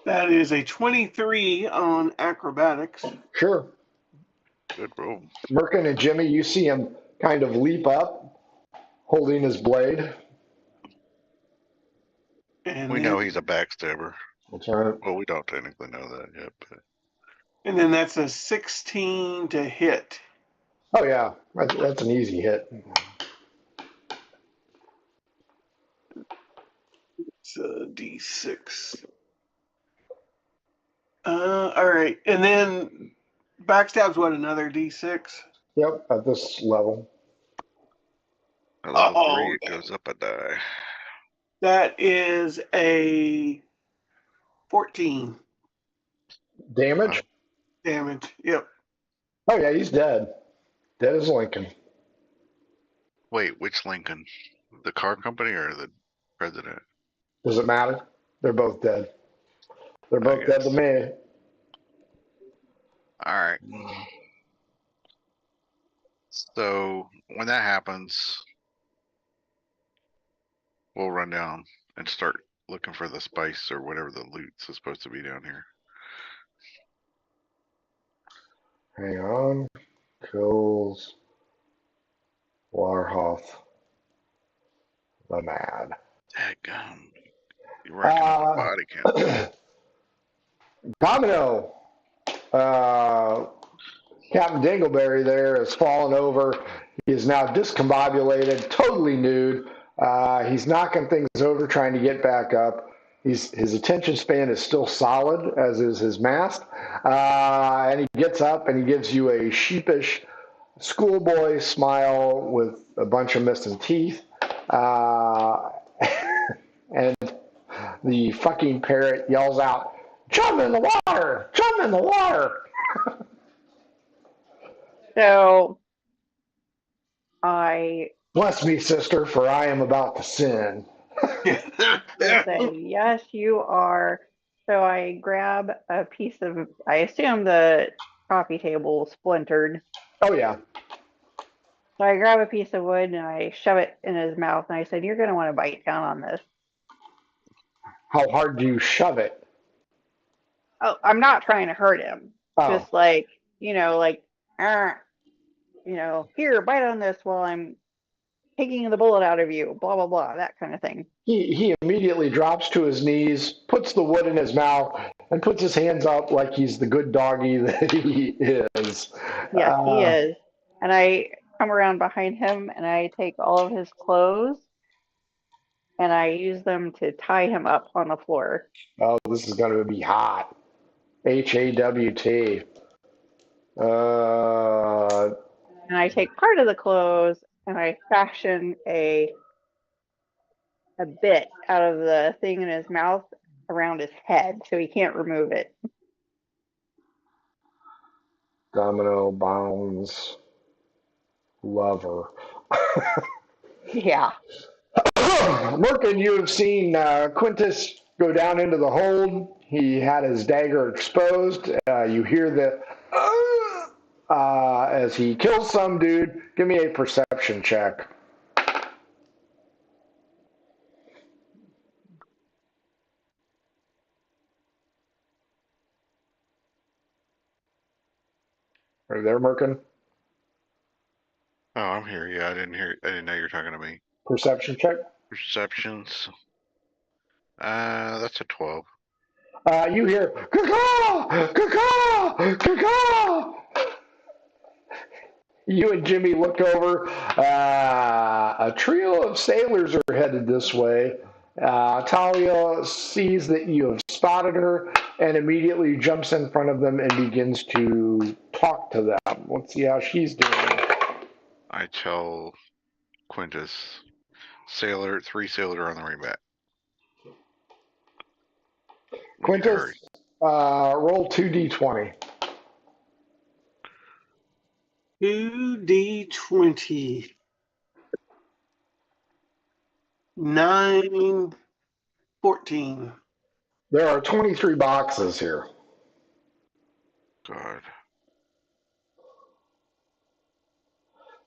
That is a 23 on acrobatics. Sure. Good roll. Merkin and Jimmy, you see him kind of leap up, holding his blade. And We then, know he's a backstabber. That's right. Well, we don't technically know that yet, but And then that's a 16 to hit. Oh, yeah. That's an easy hit. It's a D6. All right. And then backstab's what, another D6? Yep, at this level. at level Uh-oh. 3 it goes up a die. That is a 14 Damage? damage. Yep. Oh, yeah, he's dead. Dead as Lincoln. Wait, which Lincoln? The car company or the president? Does it matter? They're both dead. They're both dead to me. All right. So when that happens, we'll run down and start looking for the spice or whatever the loot's supposed to be down here. Hang on. Kills Warhoff the Mad. Dadgum. You're racking up a body count. Domino. Captain Dingleberry there has fallen over. He is now discombobulated, totally nude. He's knocking things over, trying to get back up. His attention span is still solid, as is his mast. And he gets up and he gives you a sheepish schoolboy smile with a bunch of missing teeth. And the fucking parrot yells out, "Jump in the water! Jump in the water!" So I Bless me, sister, for I am about to sin. say, yes, you are. So I grab a piece of, I assume the coffee table splintered. Oh, yeah. So I grab a piece of wood and I shove it in his mouth. And I said, you're going to want to bite down on this. How hard do you shove it? Oh, I'm not trying to hurt him. Oh. Just like, like, here, bite on this while I'm taking the bullet out of you, blah, blah, blah, that kind of thing. He immediately drops to his knees, puts the wood in his mouth, and puts his hands up like he's the good doggy that he is. Yes, he is. And I come around behind him and I take all of his clothes and I use them to tie him up on the floor. Oh, this is going to be hot. HAWT. And I take part of the clothes and I fashion a bit out of the thing in his mouth around his head so he can't remove it. Domino Bounds Lover. Yeah. Merkin, you have seen Quintus go down into the hold. He had his dagger exposed. You hear the as he kills some dude. Give me a perception check. Are you there, Merkin? Oh, I'm here. Yeah, I didn't know you were talking to me. Perception check. Perceptions. That's a 12. You hear caw, caw, caw. You and Jimmy look over. A trio of sailors are headed this way. Talia sees that you have spotted her and immediately jumps in front of them and begins to talk to them. Let's see how she's doing. I tell Quintus, three sailor on the way back. We need to hurry. Quintus, roll 2d20. 2d20. 9, 14. There are 23 boxes here. God.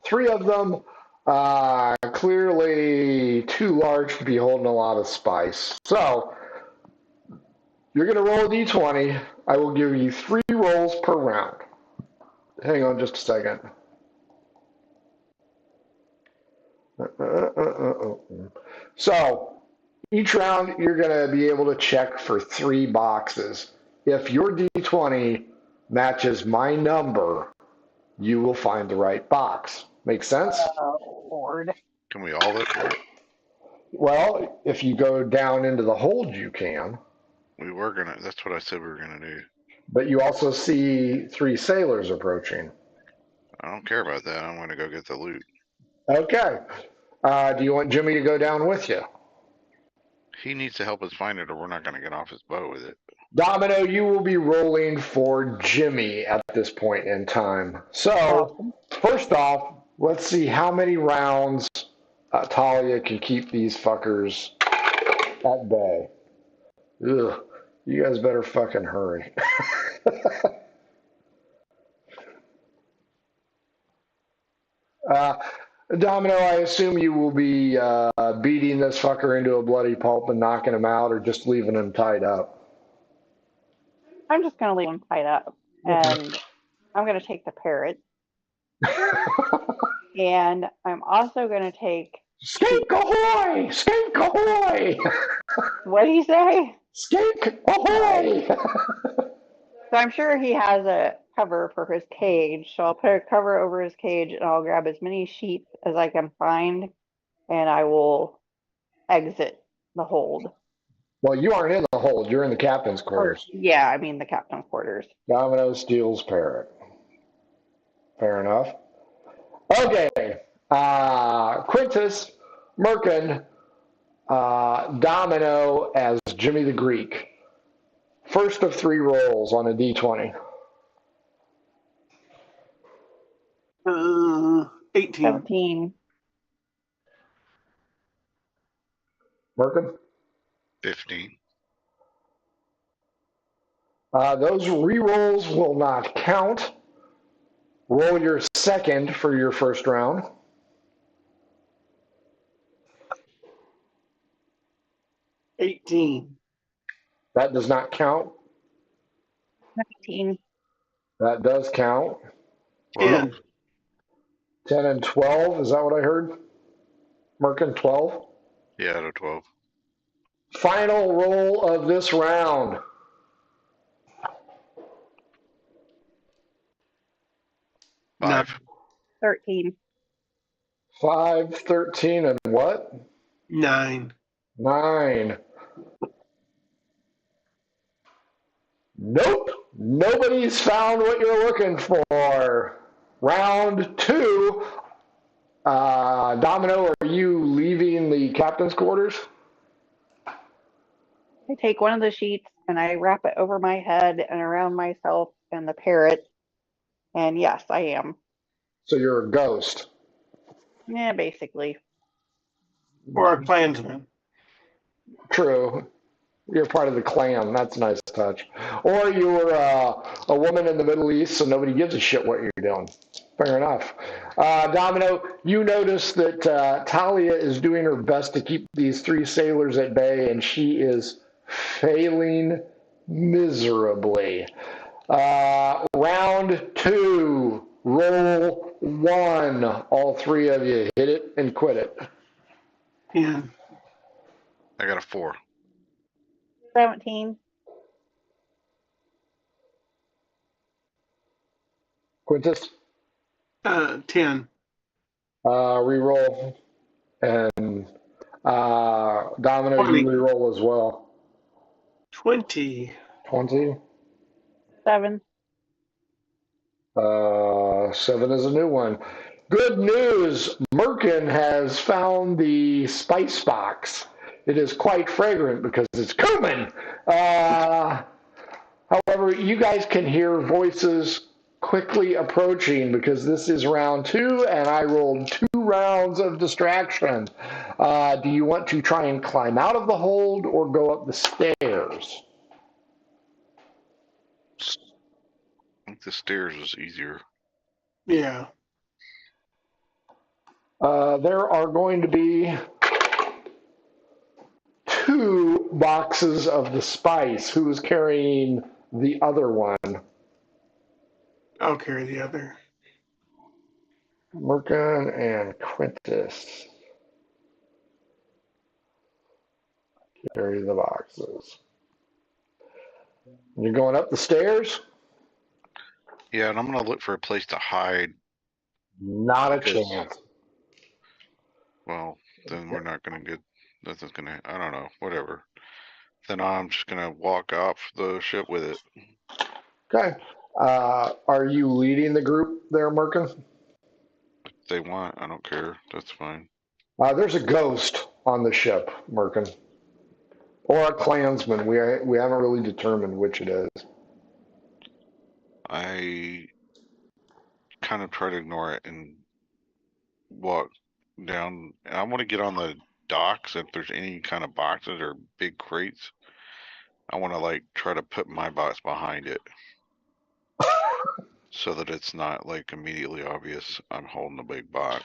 3 of them clearly too large to be holding a lot of spice. So you're going to roll a d20. I will give you 3 rolls per round. Hang on just a second. So each round you're going to be able to check for 3 boxes. If your d20 matches my number, you will find the right box. Make sense? Oh, Lord. Can we all look for it? Well, if you go down into the hold, you can. That's what I said we were gonna do. But you also see 3 sailors approaching. I don't care about that. I'm gonna go get the loot. Okay. Do you want Jimmy to go down with you? He needs to help us find it or we're not gonna get off his boat with it. Domino, you will be rolling for Jimmy at this point in time. So, first off, let's see how many rounds Talia can keep these fuckers at bay. Ugh. You guys better fucking hurry. Domino, I assume you will be beating this fucker into a bloody pulp and knocking him out or just leaving him tied up? I'm just going to leave him tied up. And I'm going to take the parrot. And I'm also going to take... Skink ahoy! Skink ahoy! What did he say? Skink ahoy! So I'm sure he has a cover for his cage. So I'll put a cover over his cage and I'll grab as many sheets as I can find and I will exit the hold. Well, you aren't in the hold. You're in the captain's quarters. Yeah, I mean the captain's quarters. Domino steals parrot. Fair enough. Okay. Quintus, Merkin, Domino as Jimmy the Greek. First of 3 rolls on a d20. 18. 17. Merkin? 15. Those re-rolls will not count. Roll your second for your first round. 18. That does not count. 19. That does count. 10. 10 and 12, is that what I heard? Merkin, 12. Yeah, out of 12. Final roll of this round. 5. 13. 5, 13, and what? 9. 9. Nope. Nobody's found what you're looking for. Round 2. Domino, are you leaving the captain's quarters? I take one of the sheets and I wrap it over my head and around myself and the parrot. And yes, I am. So you're a ghost. Yeah, basically. Or a clansman. True. You're part of the clan. That's a nice touch. Or you were a woman in the Middle East, so nobody gives a shit what you're doing. Fair enough. Domino, you notice that Talia is doing her best to keep these 3 sailors at bay, and she is failing miserably. Round 2, roll 1. All 3 of you hit it and quit it. 10. I got a 4. 17. Quintus, 10. Reroll. And Domino, 20. you reroll as well. 20. 20. 7. 7 is a new one. Good news. Merkin has found the spice box. It is quite fragrant because it's cumin. However, you guys can hear voices quickly approaching because this is round 2 and I rolled 2 rounds of distraction. Do you want to try and climb out of the hold or go up the stairs? I think the stairs is easier. Yeah. There are going to be 2 boxes of the spice. Who's carrying the other one? I'll carry the other. Merkin and Quintus carry the boxes. You're going up the stairs? Yeah, and I'm going to look for a place to hide. Not a Because- chance. Well, then we're not going to get... Nothing's going to... I don't know. Whatever. Then I'm just going to walk off the ship with it. Okay. Are you leading the group there, Merkin? If they want, I don't care. That's fine. There's a ghost on the ship, Merkin. Or a clansman. We haven't really determined which it is. I kind of try to ignore it and walk down. I want to get on the docks if there's any kind of boxes or big crates. I want to like try to put my box behind it so that it's not like immediately obvious I'm holding a big box.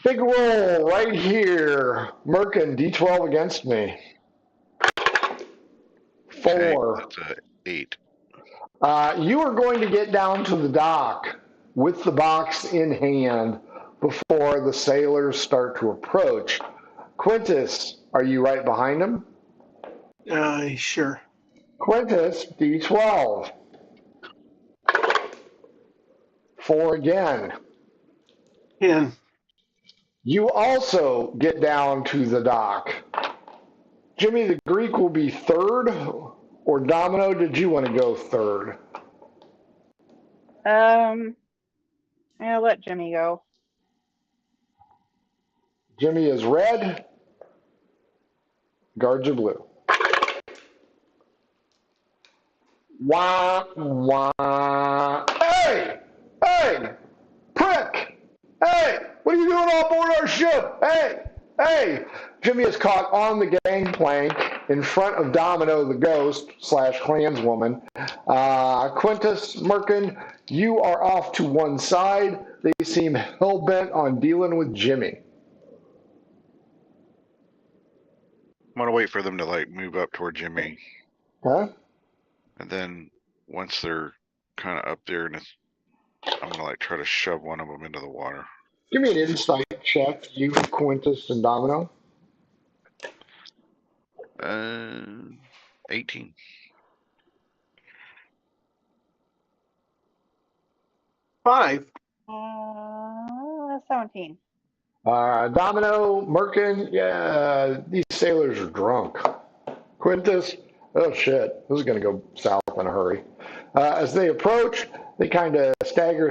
Big roll right here. Merkin, D12 against me. 4. Okay, that's a 8. You are going to get down to the dock with the box in hand before the sailors start to approach. Quintus, are you right behind him? Sure. Quintus, D12. 4 again. 10. You also get down to the dock. Jimmy the Greek will be 3rd, or Domino, did you want to go 3rd? I'll let Jimmy go. Jimmy is red. Guards are blue. Wah, wah. Hey! Hey! Prick! Hey! What are you doing on board our ship? Hey! Hey! Jimmy is caught on the gangplank in front of Domino the ghost / clanswoman. Quintus, Merkin, you are off to one side. They seem hell-bent on dealing with Jimmy. I'm gonna wait for them to like move up toward Jimmy, Huh? and then once they're kind of up there, and I'm gonna like try to shove one of them into the water. Give me an insight check, you, Quintus, and Domino. 18. Five. 17. Domino, Merkin, yeah, these sailors are drunk. Quintus, oh shit, this is going to go south in a hurry. As they approach, they kind of stagger,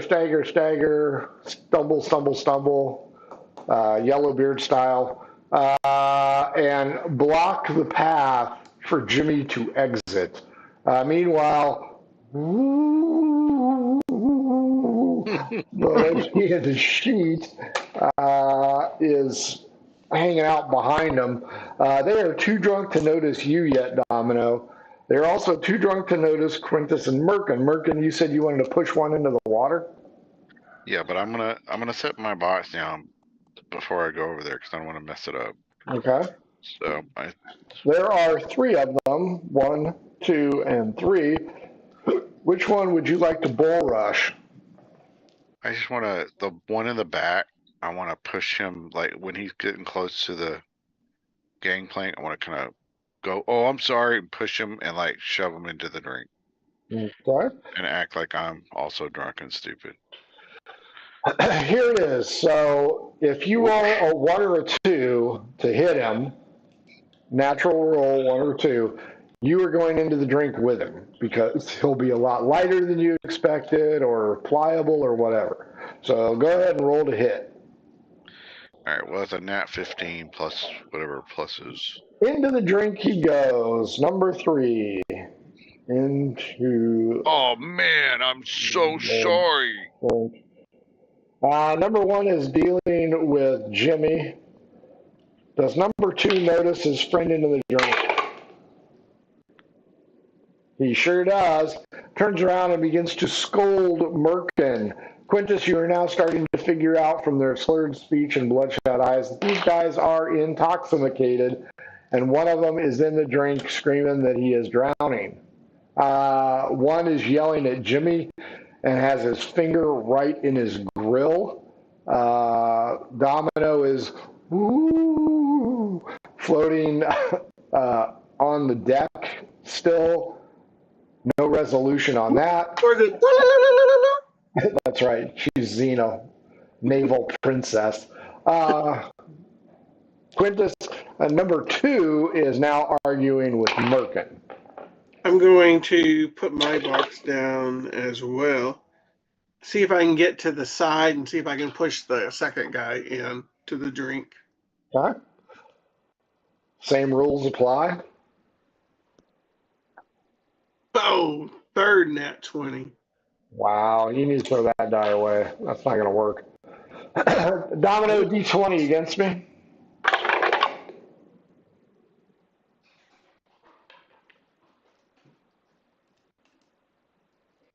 stumble, Yellowbeard style, and block the path for Jimmy to exit. Meanwhile, the lady in the sheet is hanging out behind them. They are too drunk to notice you yet, Domino. They're also too drunk to notice Quintus and Merkin. Merkin, you said you wanted to push one into the water? Yeah, but I'm gonna set my box down before I go over there because I don't want to mess it up. Okay. So There are three of them, 1, 2, and 3. Which one would you like to bull rush? I just want to the one in the back. I want to push him like when he's getting close to the gangplank. I want to kind of go. Oh, I'm sorry, and push him and like shove him into the drink Okay. and act like I'm also drunk and stupid. Here it is. So if you roll a 1 or a 2 to hit him, natural roll 1 or 2, you are going into the drink with him because he'll be a lot lighter than you expected or pliable or whatever. So go ahead and roll to hit. All right. Well, it's a nat 15 plus whatever pluses. Into the drink he goes. Number 3. Into. Oh man, I'm so sorry. Number 1 is dealing with Jimmy. Does number 2 notice his friend into the drink? He sure does. Turns around and begins to scold Merkin. Quintus, you are now starting to figure out from their slurred speech and bloodshot eyes that these guys are intoxicated, and one of them is in the drink screaming that he is drowning. One is yelling at Jimmy and has his finger right in his grill. Domino is floating on the deck still. No resolution on that. Or the That's right. She's Xena, naval princess. Quintus, number 2, is now arguing with Merkin. I'm going to put my box down as well. See if I can get to the side and see if I can push the second guy in to the drink. Okay. Same rules apply. Oh, third nat 20. Wow, you need to throw that die away. That's not going to work. Domino, D20 against me.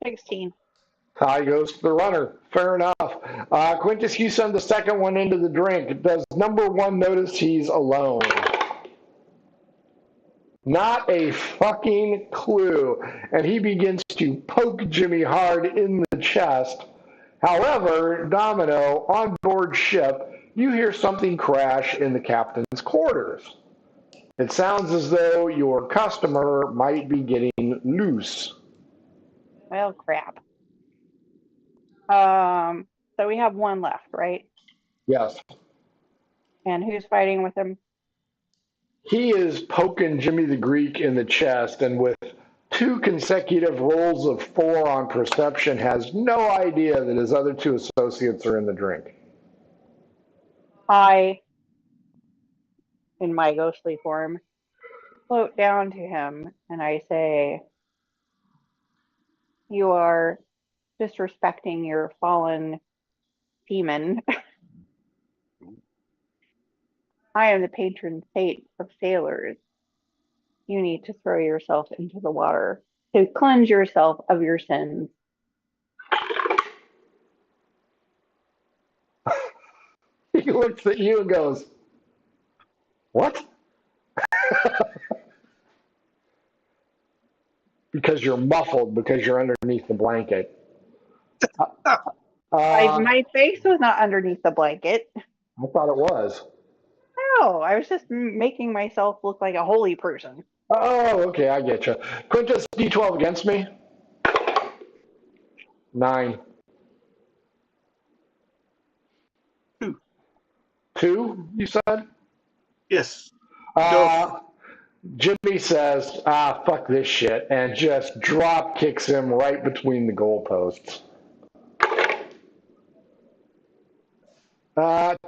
$16. High goes to the runner. Fair enough. Quintus, you send the second one into the drink. Does number 1 notice he's alone? Not a fucking clue. And he begins to poke Jimmy hard in the chest. However, Domino, on board ship, you hear something crash in the captain's quarters. It sounds as though your customer might be getting loose. Well, crap. So we have one left, right? Yes. And who's fighting with him? He is poking Jimmy the Greek in the chest, and with 2 consecutive rolls of 4 on perception, has no idea that his other 2 associates are in the drink. I, in my ghostly form, float down to him and I say, "You are disrespecting your fallen demon. I am the patron saint of sailors. You need to throw yourself into the water to cleanse yourself of your sins." He looks at you and goes, "What?" Because you're muffled, because you're underneath the blanket. My face was not underneath the blanket. I thought it was. No, I was just making myself look like a holy person. Oh, okay, I get you. Quintus, D12 against me. 9. Two. 2, you said? Yes. Go. Uh, Jimmy says, fuck this shit, and just drop kicks him right between the goalposts.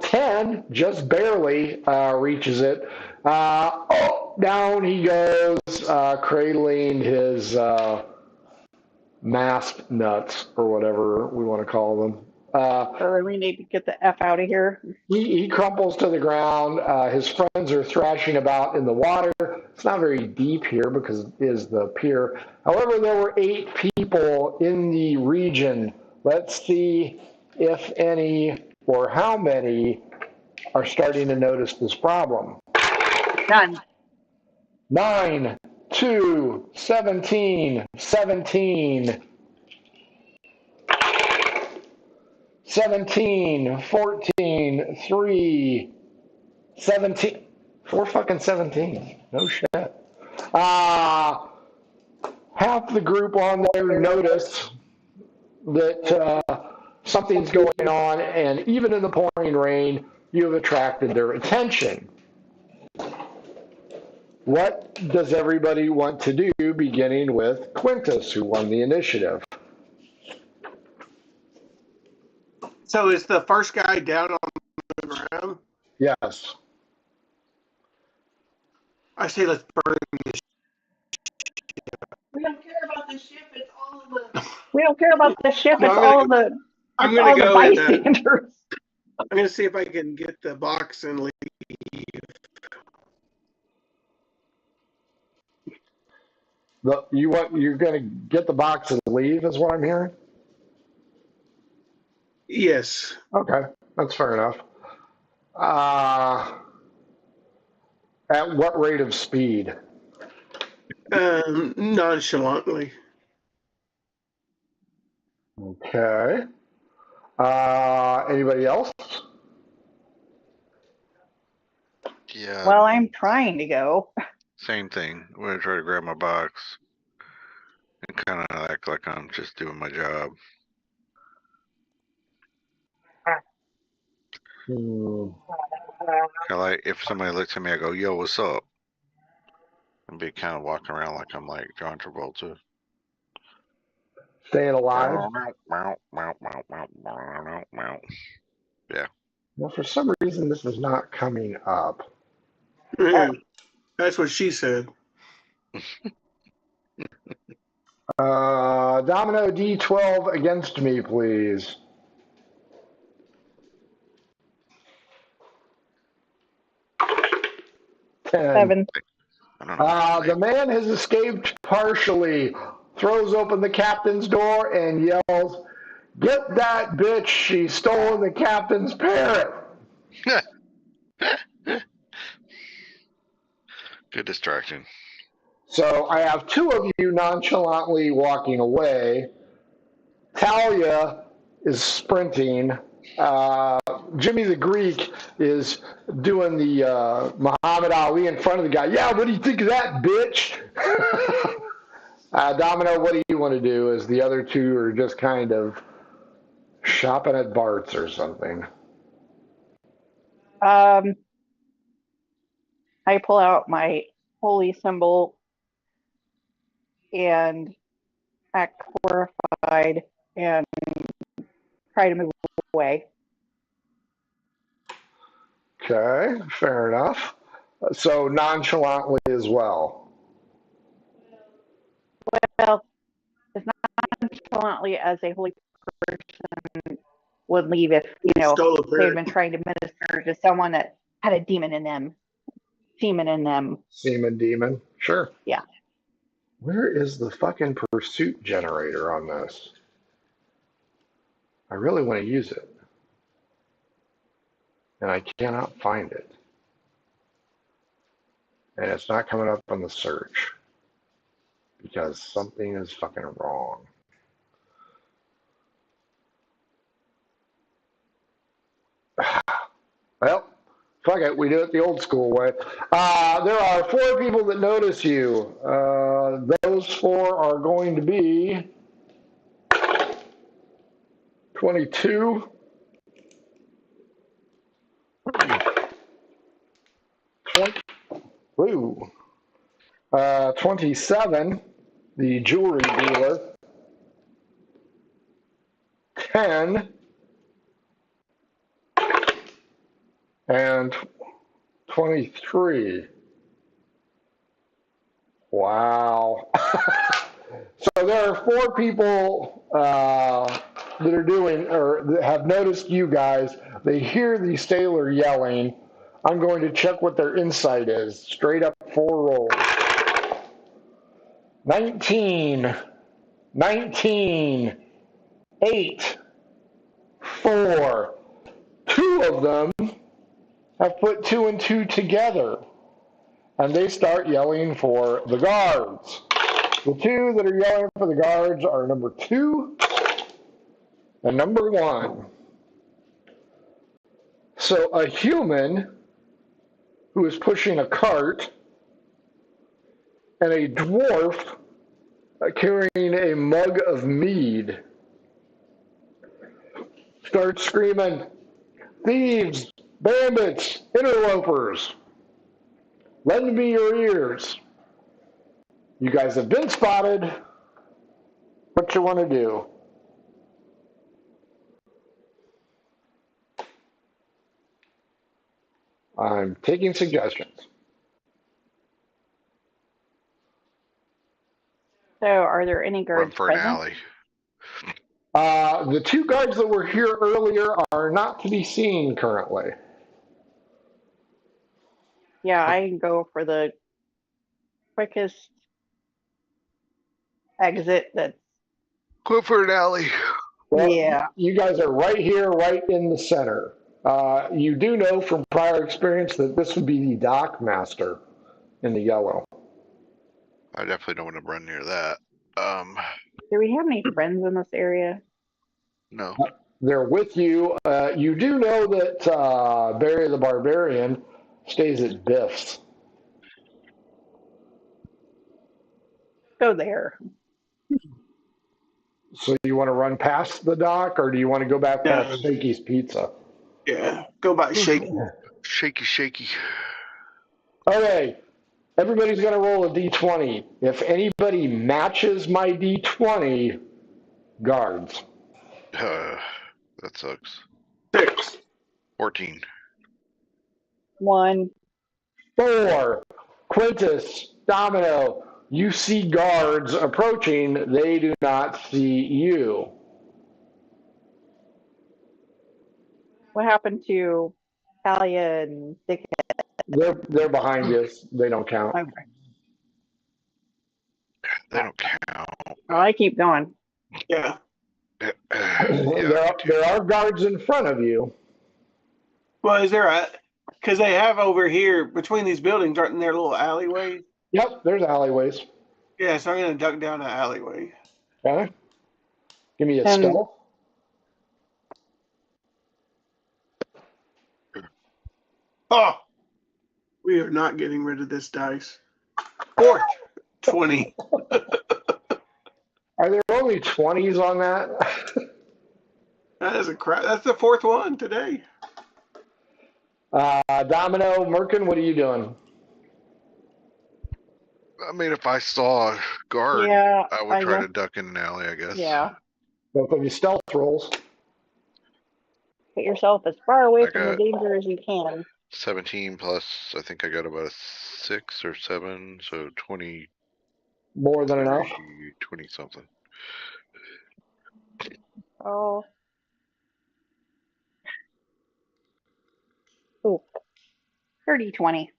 10, just barely reaches it. Down he goes, cradling his masked nuts, or whatever we want to call them. So we need to get the F out of here. He crumples to the ground. His friends are thrashing about in the water. It's not very deep here because it is the pier. However, there were 8 people in the region. Let's see if any or how many are starting to notice this problem. None. 9, 2, 17, 17. 17, 14, 3, 17. 4 fucking 17. No shit. Half the group on there notice that something's going on, and even in the pouring rain, you have attracted their attention. What does everybody want to do, beginning with Quintus, who won the initiative? So is the first guy down on the ground? Yes. I say let's burn this. We don't care about the ship. It's all of the. We don't care about the ship. No, It's all of the. I'm It's gonna all the go and bystanders. I'm gonna see if I can get the box and leave. You're going to get the box and leave, is what I'm hearing? Yes. Okay, that's fair enough. At what rate of speed? Nonchalantly. Okay. Anybody else? Yeah, Well, I'm trying to go. same thing. I'm gonna try to grab my box and kind of act like I'm just doing my job. Kinda like if somebody looks at me, I go, "Yo, what's up?" And be kind of walking around like I'm like John Travolta. Staying alive? Yeah. Well, for some reason, this is not coming up. That's what she said. Domino D12 against me, please. 10. 7. I don't know. The man has escaped partially, throws open the captain's door, and yells, "Get that bitch! She's stolen the captain's parrot!" Good distraction. So I have 2 of you nonchalantly walking away. Talia is sprinting. Jimmy the Greek is doing the Muhammad Ali in front of the guy. Yeah, what do you think of that, bitch? Domino, what do you want to do? As the other 2 are just kind of shopping at Bart's or something. I pull out my holy symbol and act horrified and try to move away. Okay, fair enough. So nonchalantly as well. Well, as nonchalantly as a holy person would leave if, Stole a they had parrot. been trying to minister to someone that had a demon in them. Semen in them. Semen demon. Sure. Yeah. Where is the fucking pursuit generator on this? I really want to use it. And I cannot find it. And it's not coming up on the search. Because something is fucking wrong. Well, fuck it. We do it the old school way. There are 4 people that notice you. Those 4 are going to be 22, 20, ooh, 27, the jewelry dealer, 10, and 23. Wow. So there are 4 people that are doing or that have noticed you guys. They hear the sailor yelling. I'm going to check what their insight is. Straight up 4 rolls. 19, 19, 8, 4. 2 of them have put 2 and 2 together, and they start yelling for the guards. The 2 that are yelling for the guards are number 2 and number 1. So a human who is pushing a cart and a dwarf carrying a mug of mead start screaming, "Thieves, bandits, interlopers, lend me your ears. You guys have been spotted. What you want to do?" I'm taking suggestions. So, are there any Run guards for an present? alley. The 2 guards that were here earlier are not to be seen currently. Yeah, I can go for the quickest exit. That's Go for an alley. Well, yeah. you guys are right here, right in the center. You do know from prior experience that this would be the dock master in the yellow. I definitely don't want to run near that. Do we have any friends in this area? No. They're with you. You do know that Barry the Barbarian stays at Biff's. Go there. So you want to run past the dock, or do you want to go back No. past Shaky's Pizza? Yeah. Go by shaky. Shaky, shaky. Okay, everybody's going to roll a d20. If anybody matches my d20, guards. That sucks. 6. 14. 1. 4. Quintus, Domino, you see guards approaching. They do not see you. What happened to Talia and Dick? They're behind you. They don't count. Okay. They don't count. Well, I keep going. Yeah. Yeah, There are guards in front of you. Well, is there a? Because they have over here between these buildings, aren't there little alleyways? Yep, there's alleyways. Yeah, so I'm gonna duck down the alleyway. Okay. Give me a And stealth. Oh, we are not getting rid of this dice. 4. 20. Are there only 20s on that? That is a crap. That's the 4th one today. Domino, Merkin, what are you doing? I mean, if I saw a guard, yeah, I would try guess, to duck in an alley, I guess. yeah. Both of you stealth rolls. Put yourself as far away I from the got- danger as you can. 17 plus, I think I got about a 6 or 7, so 20, More than enough. 20 something. Oh. Ooh. 30, 20.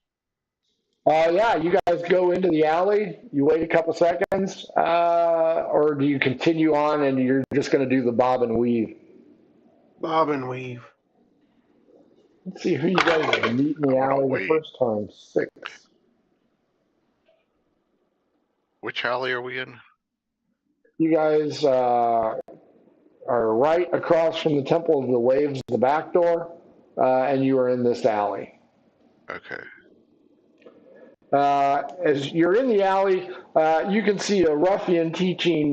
Yeah, you guys go into the alley. You wait a couple seconds, or do you continue on and you're just going to do the bob and weave? Bob and weave. Let's see who you guys meet in the I'm gonna alley the wait. first time. 6. Which alley are we in? You guys are right across from the Temple of the Waves, the back door. and you are in this alley. Okay. As you're in the alley, you can see a ruffian teaching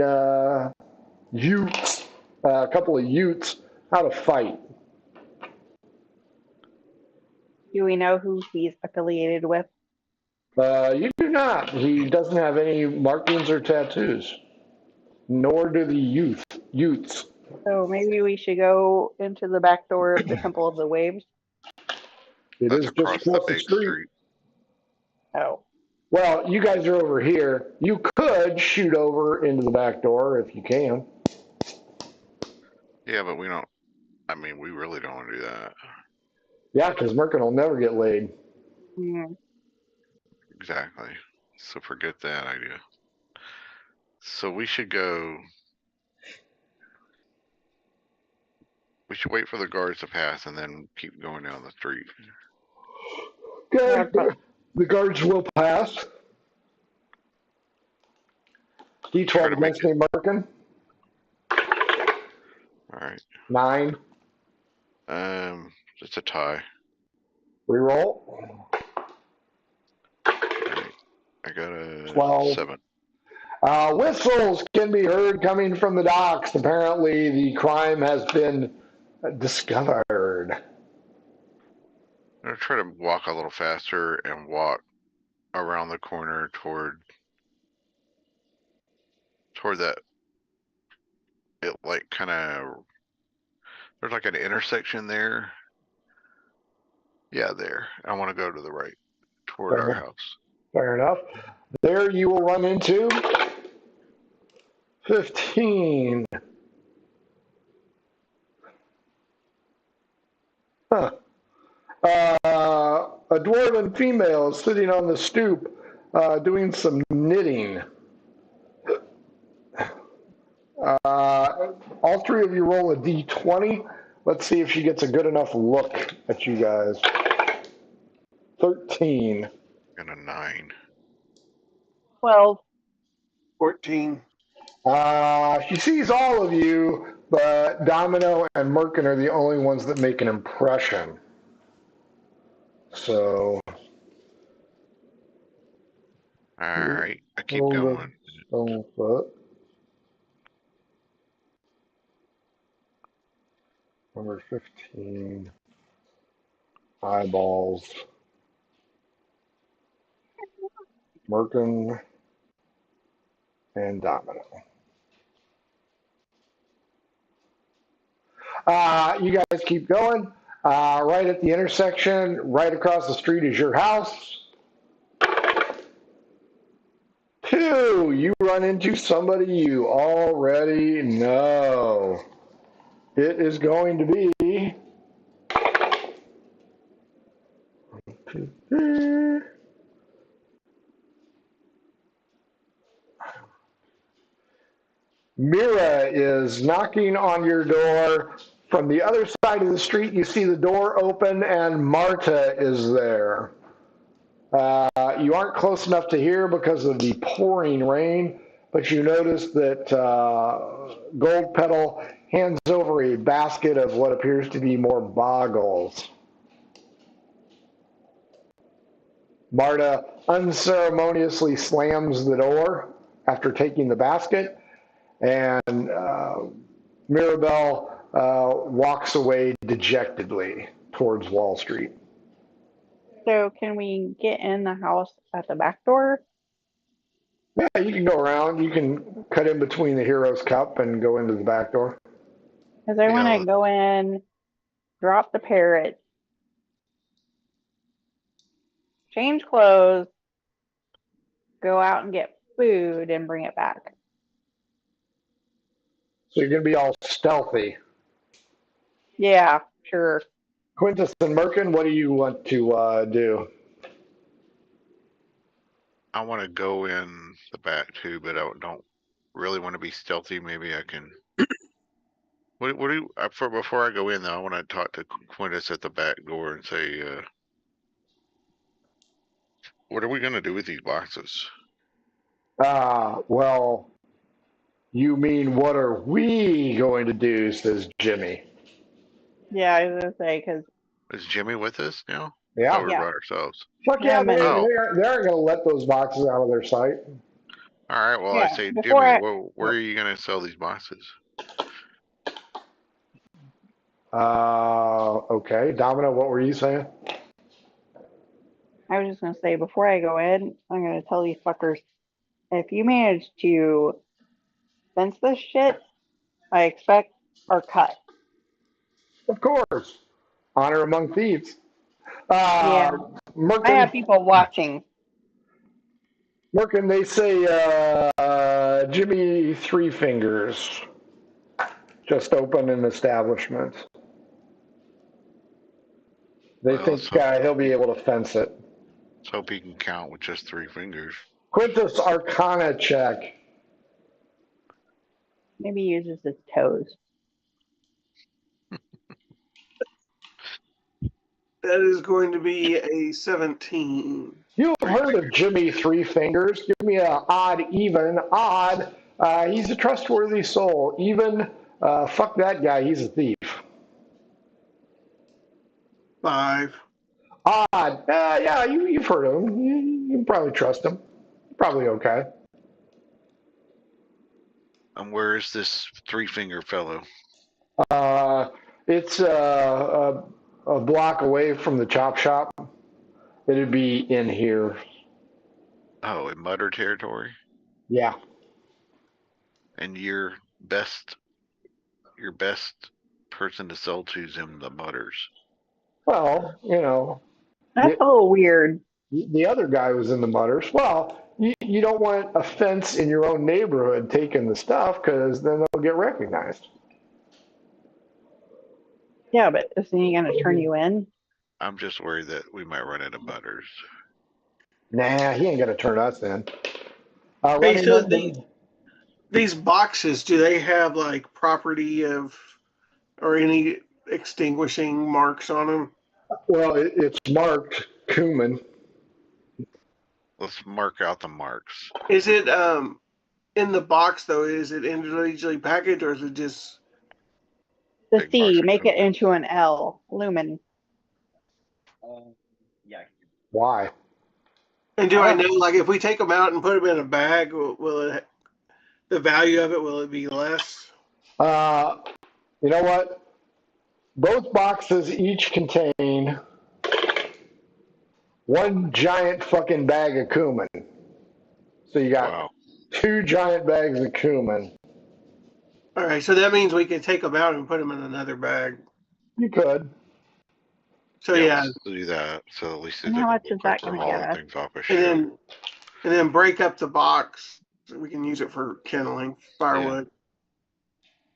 Utes, a couple of Utes, how to fight. Do we know who he's affiliated with? You do not. He doesn't have any markings or tattoos, nor do the Utes. So maybe we should go into the back door of the Temple of the Waves. It That's is just across the across the big street. street. Oh, Well, you guys are over here. You could shoot over into the back door if you can. Yeah, but we don't. I mean, we really don't want to do that. Yeah, because Merkin will never get laid. hmm. Exactly. So forget that idea. So we should go. We should wait for the guards to pass and then keep going down the street. Okay, Okay. the guards will pass. Try D12 to make against it. me, Merkin. All right. 9. It's a tie. Reroll. I got a 12. 7. Whistles can be heard coming from the docks. Apparently, the crime has been discovered. I'm gonna try to walk a little faster and walk around the corner toward that. It like kind of there's like an intersection there. Yeah, there. I want to go to the right toward our house. Fair enough. There you will run into 15. Huh. A dwarven female is sitting on the stoop doing some knitting. All three of you roll a d20. Let's see if she gets a good enough look at you guys. 13. And a 9. 12. 14. She sees all of you, but Domino and Merkin are the only ones that make an impression. So. All right, I keep going. Stone foot. Number 15. Eyeballs. Merkin and Domino. You guys keep going. Right at the intersection, right across the street is your house. 2, you run into somebody you already know. It is going to be Mira is knocking on your door. From the other side of the street, you see the door open and Marta is there. You aren't close enough to hear because of the pouring rain, but you notice that Gold Petal hands over a basket of what appears to be more boggles. Marta unceremoniously slams the door after taking the basket, and Mirabelle walks away dejectedly towards Wall Street. So can we get in the house at the back door? Yeah, you can go around. You can cut in between the Hero's Cup and go into the back door. Because I want Yeah. to go in, drop the parrot, change clothes, go out and get food, and bring it back. So you're going to be all stealthy. Yeah, sure. Quintus and Merkin, what do you want to do? I want to go in the back too, but I don't really want to be stealthy. Maybe I can. What do you before I go in though? I want to talk to Quintus at the back door and say, "What are we gonna do with these boxes?" Well, you mean what are we going to do, says Jimmy. Yeah, I was going to say, because Is Jimmy with us now? Yeah. Oh, we Yeah. brought ourselves. Fuck yeah, Him and- they Oh. aren't going to let those boxes out of their sight. All right. Well, Yeah, I say, before Jimmy, I- where are you going to sell these boxes? Okay. Domino, what were you saying? I was just gonna say before I go in, I'm gonna tell these fuckers if you manage to fence this shit, I expect our cut. Of course. Honor among thieves. Yeah. Merkin, I have people watching. Merkin, they say Jimmy Three Fingers just opened an establishment. They Well, think he'll be able to fence it. Let's hope he can count with just 3 fingers. Quintus Arcana check. Maybe he uses his toes. That is going to be a 17. You've heard of Jimmy Three Fingers. Give me an odd, even. Odd, he's a trustworthy soul. Even, fuck that guy, he's a thief. 5. Odd, yeah, you've heard of him. You can probably trust him. Probably okay. And where is this 3-finger fellow? It's a block away from the chop shop. It'd be in here. Oh, in Mutter territory? Yeah. And your best person to sell to is in the Mutters. Well, That's a little weird. the other guy was in the Mutters. Well, you don't want a fence in your own neighborhood taking the stuff because then they'll get recognized. Yeah, but isn't he gonna turn you in? I'm just worried that we might run into Mutters. Nah, he ain't gonna turn us in. Hey, Running so London- these boxes, do they have like property of or any extinguishing marks on them? well, it's marked Cumin. Let's mark out the marks. Is it in the box though? Is it individually packaged or is it just? The Big C, box of make it food. into an L. Lumen. Why? And do I know like if we take them out and put them in a bag, will it? The value of it will it be less? You know what? Both boxes each contain one giant fucking bag of cumin. So you got Wow. 2 giant bags of cumin. All right, so that means we can take them out and put them in another bag. You could. So yeah, Let's do that. So at least And how much is that gonna get us? things off a and ship. then break up the box so we can use it for kindling firewood.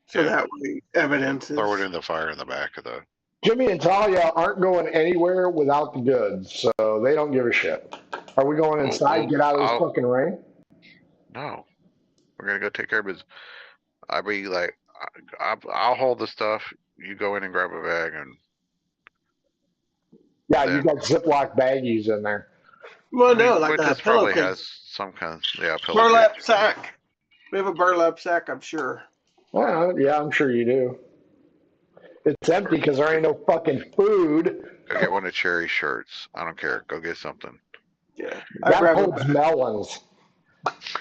So Yeah. that way evidence is. Throw it in the fire in the back of the. Jimmy and Talia aren't going anywhere without the goods, so they don't give a shit. Are we going inside? well, Get out of this I'll- fucking rain? No, we're gonna go take care of business. I'll be like, I'll hold the stuff. You go in and grab a bag, and Yeah, then- you got Ziploc baggies in there. Well, no, like a Quintus probably pillowcase. has some kind of pillowcase. Burlap sack. We have a burlap sack, I'm sure. Well, yeah, I'm sure you do. It's empty because there ain't no fucking food. Go get one of Cherry's shirts. I don't care. Go get something. Yeah, I That grab holds it. melons.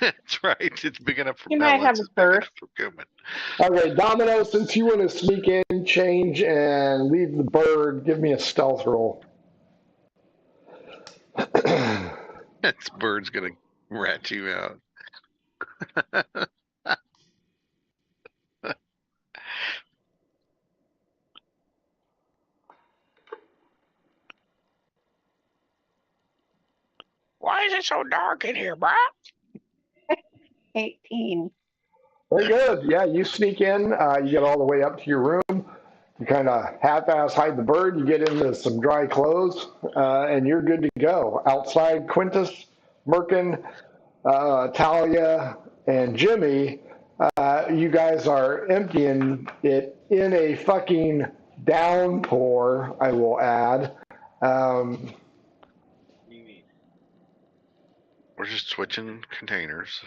That's right. It's big enough for You might melons. have a It's big enough thirst. for cumin. Okay, Domino, since you want to sneak in, change, and leave the bird, give me a stealth roll. This bird's gonna rat you out. Why is it so dark in here, bro? 18. Very good. Yeah, you sneak in. You get all the way up to your room. You kind of half-ass hide the bird. You get into some dry clothes, and you're good to go. Outside, Quintus, Merkin, Talia, and Jimmy, you guys are emptying it in a fucking downpour, I will add. We're just switching containers.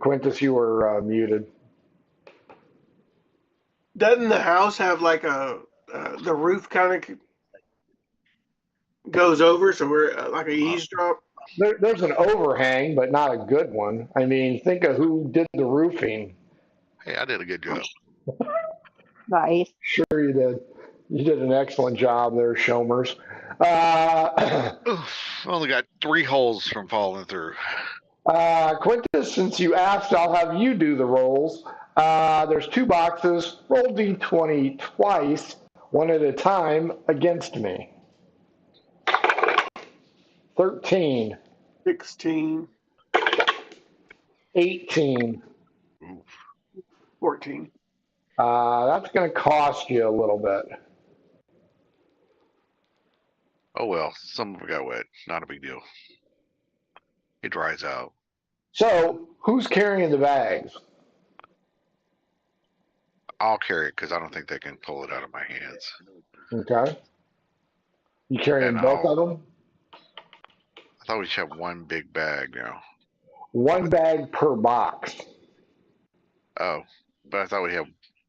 Quintus, you were muted. Doesn't the house have like a the roof kind of goes over, so we're like a eavesdrop. There's an overhang, but not a good one. I mean, think of who did the roofing. Hey, I did a good job. Nice. Sure, you did. You did an excellent job there, Shomers. Oof, only got 3 holes from falling through. Quintus, since you asked, I'll have you do the rolls. There's 2 boxes. Roll d20 twice, one at a time, against me. 13, 16, 18. Oof. 14. That's going to cost you a little bit. Oh well, some of it got wet. Not a big deal. It dries out. So, who's carrying the bags? I'll carry it because I don't think they can pull it out of my hands. Okay. You carrying And both of them? I thought we should have one big bag now. One bag per box. Oh, but I thought we had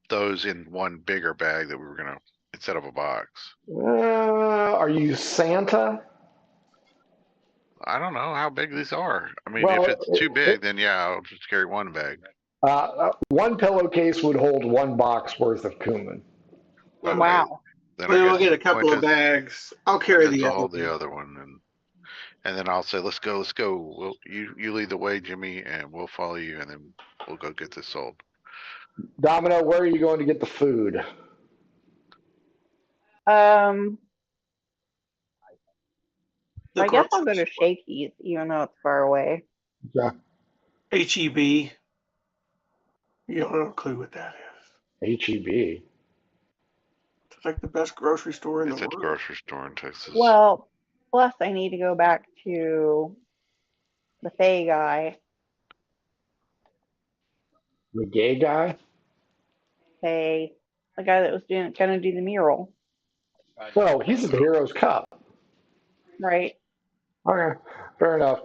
those in one bigger bag that we were gonna instead of a box. Are you Santa? I don't know how big these are. I mean, Well, if it's too big, then yeah, I'll just carry one bag. one pillowcase would hold 1 box worth of cumin. Okay, Wow. then Well, I we'll guess get a couple of Quintus, bags. I'll carry Quintus the will other hold one. the other one, and then I'll say, let's go. Well, you lead the way, Jimmy, and we'll follow you, and then we'll go get this sold. Domino, where are you going to get the food? Um, The I guess I'll go groceries. to Shakey's, even though it's far away. Yeah. HEB. You don't have a clue what that is. HEB. It's like the best grocery store in It's the a world. grocery store in Texas. Well, plus I need to go back to the Fay guy. The gay guy? Fay, the guy that was gonna do the mural, Well, he's at the Heroes Cup. right? Okay, fair enough.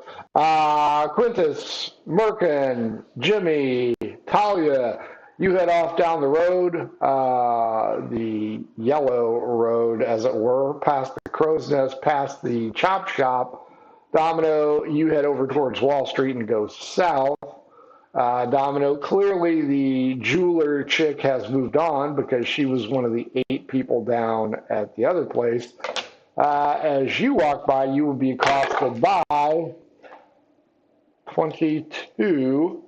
Quintus, Merkin, Jimmy, Talia, you head off down the road, the yellow road, as it were, past the Crow's Nest, past the Chop Shop. Domino, you head over towards Wall Street and go south. Domino, clearly the jeweler chick has moved on because she was one of the 8 people down at the other place. As you walk by, you will be accosted by 22.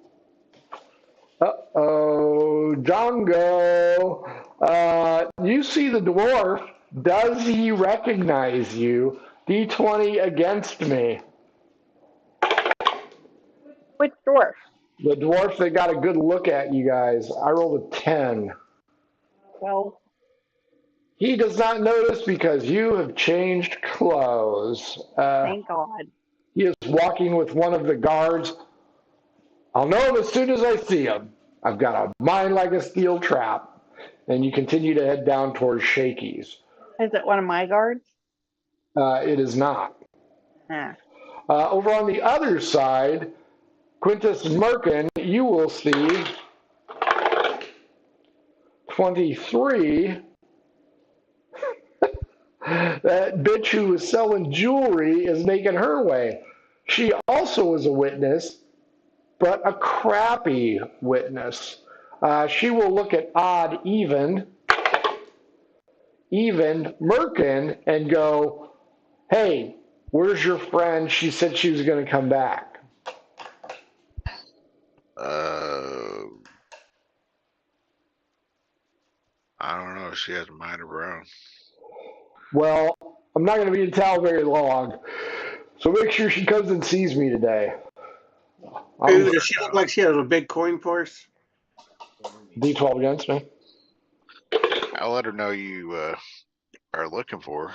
Uh-oh, Django. You see the dwarf. Does he recognize you? D20 against me. Which dwarf? The dwarf that got a good look at you guys. I rolled a 10. Well, He does not notice because you have changed clothes. thank God. He is walking with one of the guards. I'll know him as soon as I see him. I've got a mind like a steel trap. And you continue to head down towards Shakey's. Is it one of my guards? It is not. Nah. Over on the other side, Quintus Merkin, you will see 23. That bitch who was selling jewelry is making her way. She also is a witness, but a crappy witness. She will look at odd even Merkin and go, hey, where's your friend? She said she was going to come back. I don't know. She has a mind of her own. Well, I'm not going to be in town very long, so make sure she comes and sees me today. Ooh, does she look like she has a big coin purse? D12 against me. I'll let her know you are looking for her.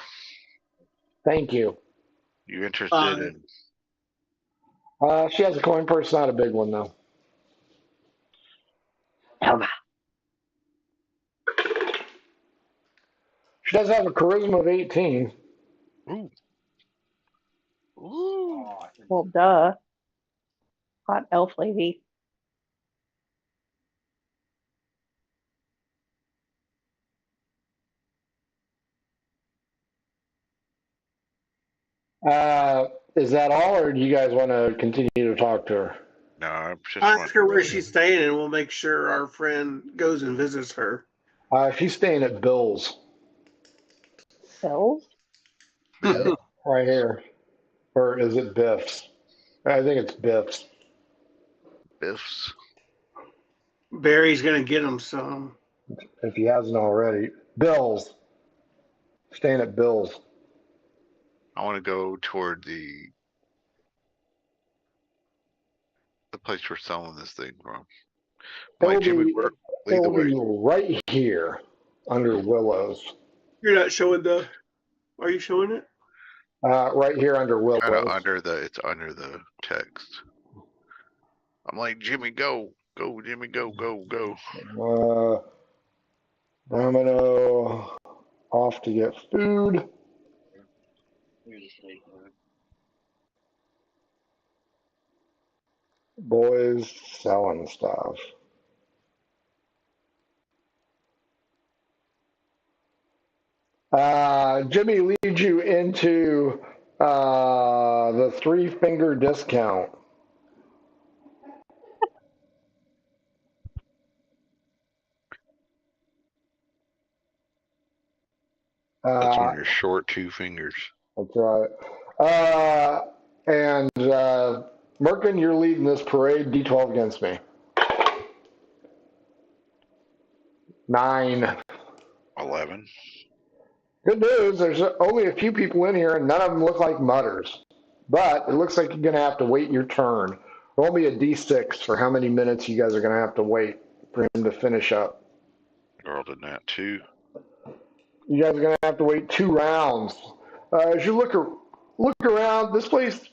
Thank you. You interested in? She has a coin purse, not a big one, though. She does have a charisma of 18. Ooh. Ooh. Well, duh. Hot elf lady. Is that all, or do you guys want to continue to talk to her? No, I just I'll want ask her where she's staying, and we'll make sure our friend goes and visits her. She's staying at Bill's. Bills? Yeah, right here. Or is it Biff's? I think it's Biff's. Biff's. Barry's gonna get him some. If he hasn't already. Bill's. Staying at Bill's. I want to go toward the place we're selling this thing from. Like Jimmy, lead the way. It'll be right here under Willows. You're not showing the. Are you showing it? Right here under Willows. Kind of under the. It's under the text. I'm like, Jimmy, go, go, Jimmy, go, go, go. Domino off to get food. Boys selling stuff. Jimmy leads you into the 3-finger discount. That's when you're short 2 fingers. That's right. And Merkin, you're leading this parade. D12 against me. 9. 11. Good news, there's only a few people in here, and none of them look like mutters. But it looks like you're going to have to wait your turn. Roll me a d6 for how many minutes you guys are going to have to wait for him to finish up. Rolled in that 2. You guys are going to have to wait 2 rounds. As you look around, this place,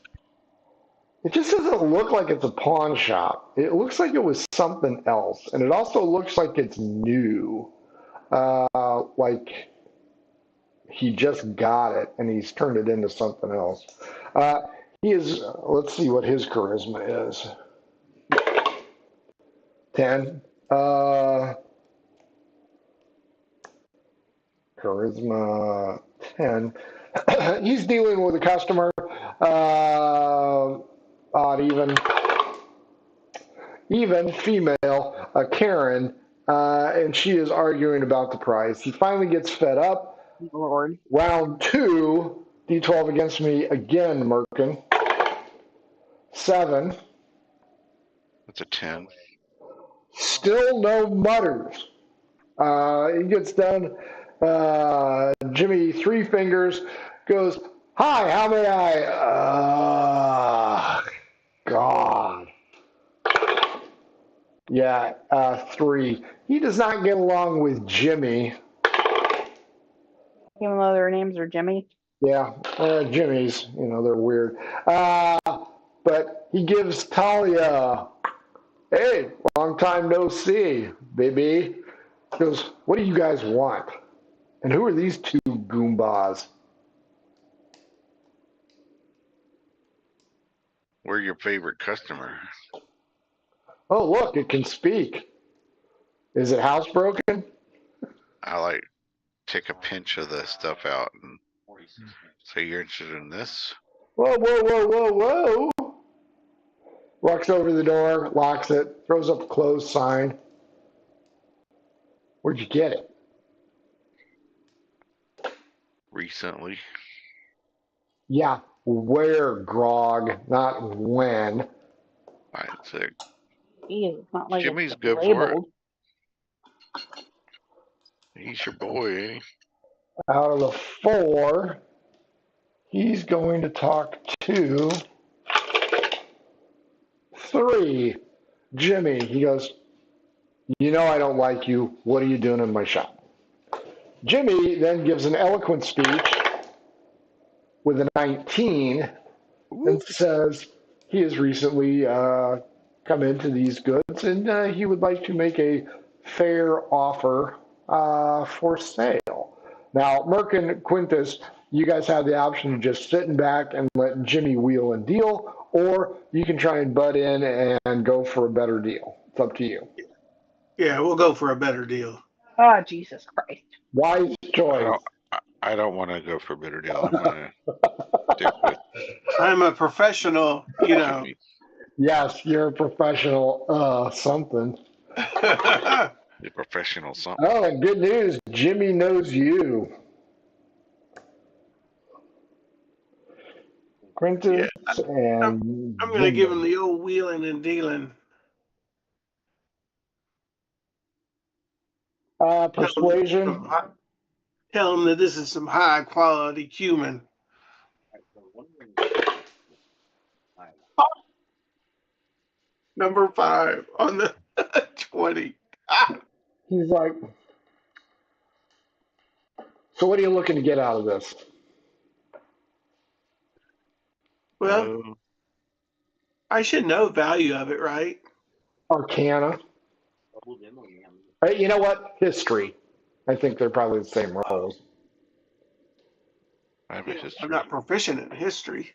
it just doesn't look like it's a pawn shop. It looks like it was something else. And it also looks like it's new. Like he just got it and he's turned it into something else. Let's see what his charisma is. 10. Charisma 10. He's dealing with a customer. Odd even female, a Karen, and she is arguing about the price. He finally gets fed up. Lord. Round 2, D12 against me again, Merkin. 7. That's a 10. Still no mutters. He gets done. Jimmy 3 fingers goes, "Hi, how may I?" God. Yeah, 3. He does not get along with Jimmy. Even though their names are Jimmy. Yeah, Jimmy's, they're weird. But he gives Talia, "Hey, long time no see, baby." He goes, "What do you guys want? And who are these 2 goombas?" We're your favorite customer. Oh, look, it can speak. Is it housebroken? I take a pinch of the stuff out and say, "You're interested in this?" Whoa, whoa, whoa, whoa, whoa. Walks over the door, locks it, throws up a closed sign. Where'd you get it? Recently. Yeah, where, Grog, not when. I'd say Jeez, it's not like Jimmy's it's good labeled. for it. He's your boy, ain't he? Out of the 4, he's going to talk to 3. Jimmy. He goes, "I don't like you. What are you doing in my shop?" Jimmy then gives an eloquent speech with a 19 and says he has recently come into these goods and he would like to make a fair offer for sale. Now, Merkin, Quintus, you guys have the option of just sitting back and let Jimmy wheel and deal, or you can try and butt in and go for a better deal. It's up to you. Yeah, we'll go for a better deal. Oh, Jesus Christ. Wise choice. I don't want to go for a better deal. I'm going to stick with I'm a professional, you know. Yes, you're a professional. Something. The professional something. Oh, and good news, Jimmy knows you. Yeah, Quintus I'm, and I'm gonna give him Jimmy. the old wheeling and dealing. Tell him that Persuasion. tell him that this is some high quality cumin. Number 5 on the 20. Ah, He's like, so what are you looking to get out of this? well, I should know value of it, right? Arcana. You know what? History. I think they're probably the same roles. I have a I'm history. not proficient in history.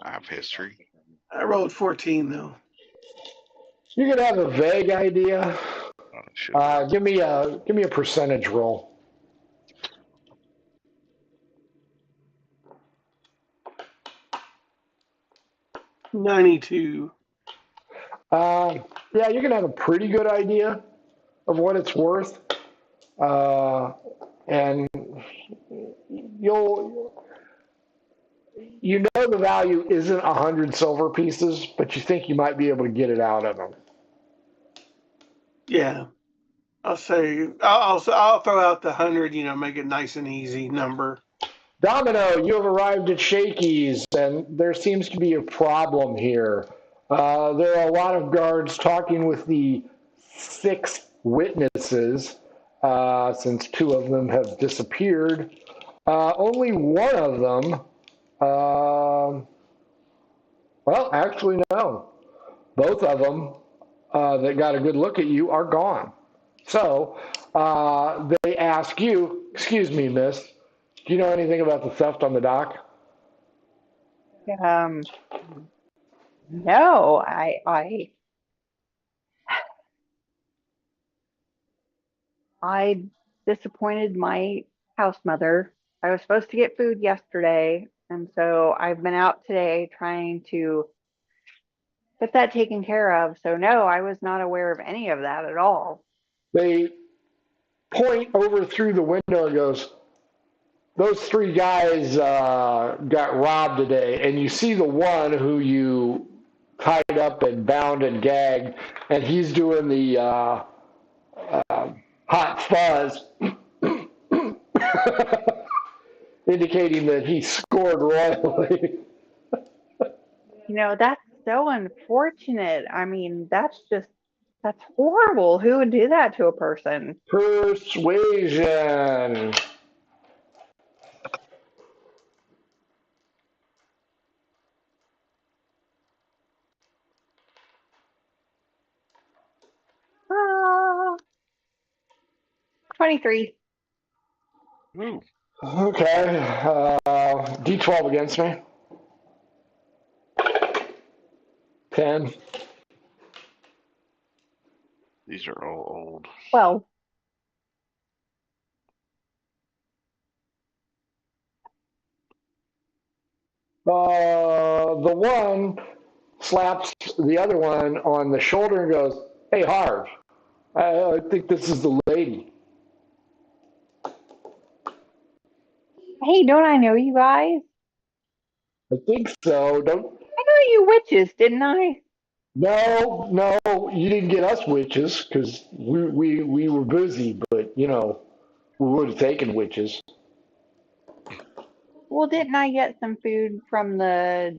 I have history. I rolled 14 though. You could have a vague idea. Oh, shit. Give me a percentage roll. 92. Yeah, you can have a pretty good idea of what it's worth, and you'll you know the value isn't 100 silver pieces, but you think you might be able to get it out of them. Yeah. I'll throw out the 100, make it nice and easy number. Domino, you have arrived at Shakey's, and there seems to be a problem here. There are a lot of guards talking with the 6 witnesses, since 2 of them have disappeared. Only one of them, well, actually, no. Both of them that got a good look at you are gone. So they ask you, excuse me, miss, do you know anything about the theft on the dock? Um, no, I disappointed my house mother. I was supposed to get food yesterday, and so I've been out today trying to get that taken care of. So no, I was not aware of any of that at all. They point over through the window and goes, those 3 guys got robbed today, and you see the one who you tied up and bound and gagged, and he's doing the hot fuzz, indicating that he scored royally. That's so unfortunate. I mean, that's horrible. Who would do that to a person? Persuasion. Ah, 23. Ooh, Okay. D12 against me. 10. these are all old. Well, The one slaps the other one on the shoulder and goes, hey, Harv, I think this is the lady. hey, don't I know you guys? I think so. Don't. I know you witches, didn't I? No, no, you didn't get us witches because we were busy, but, we would have taken witches. Well, didn't I get some food from the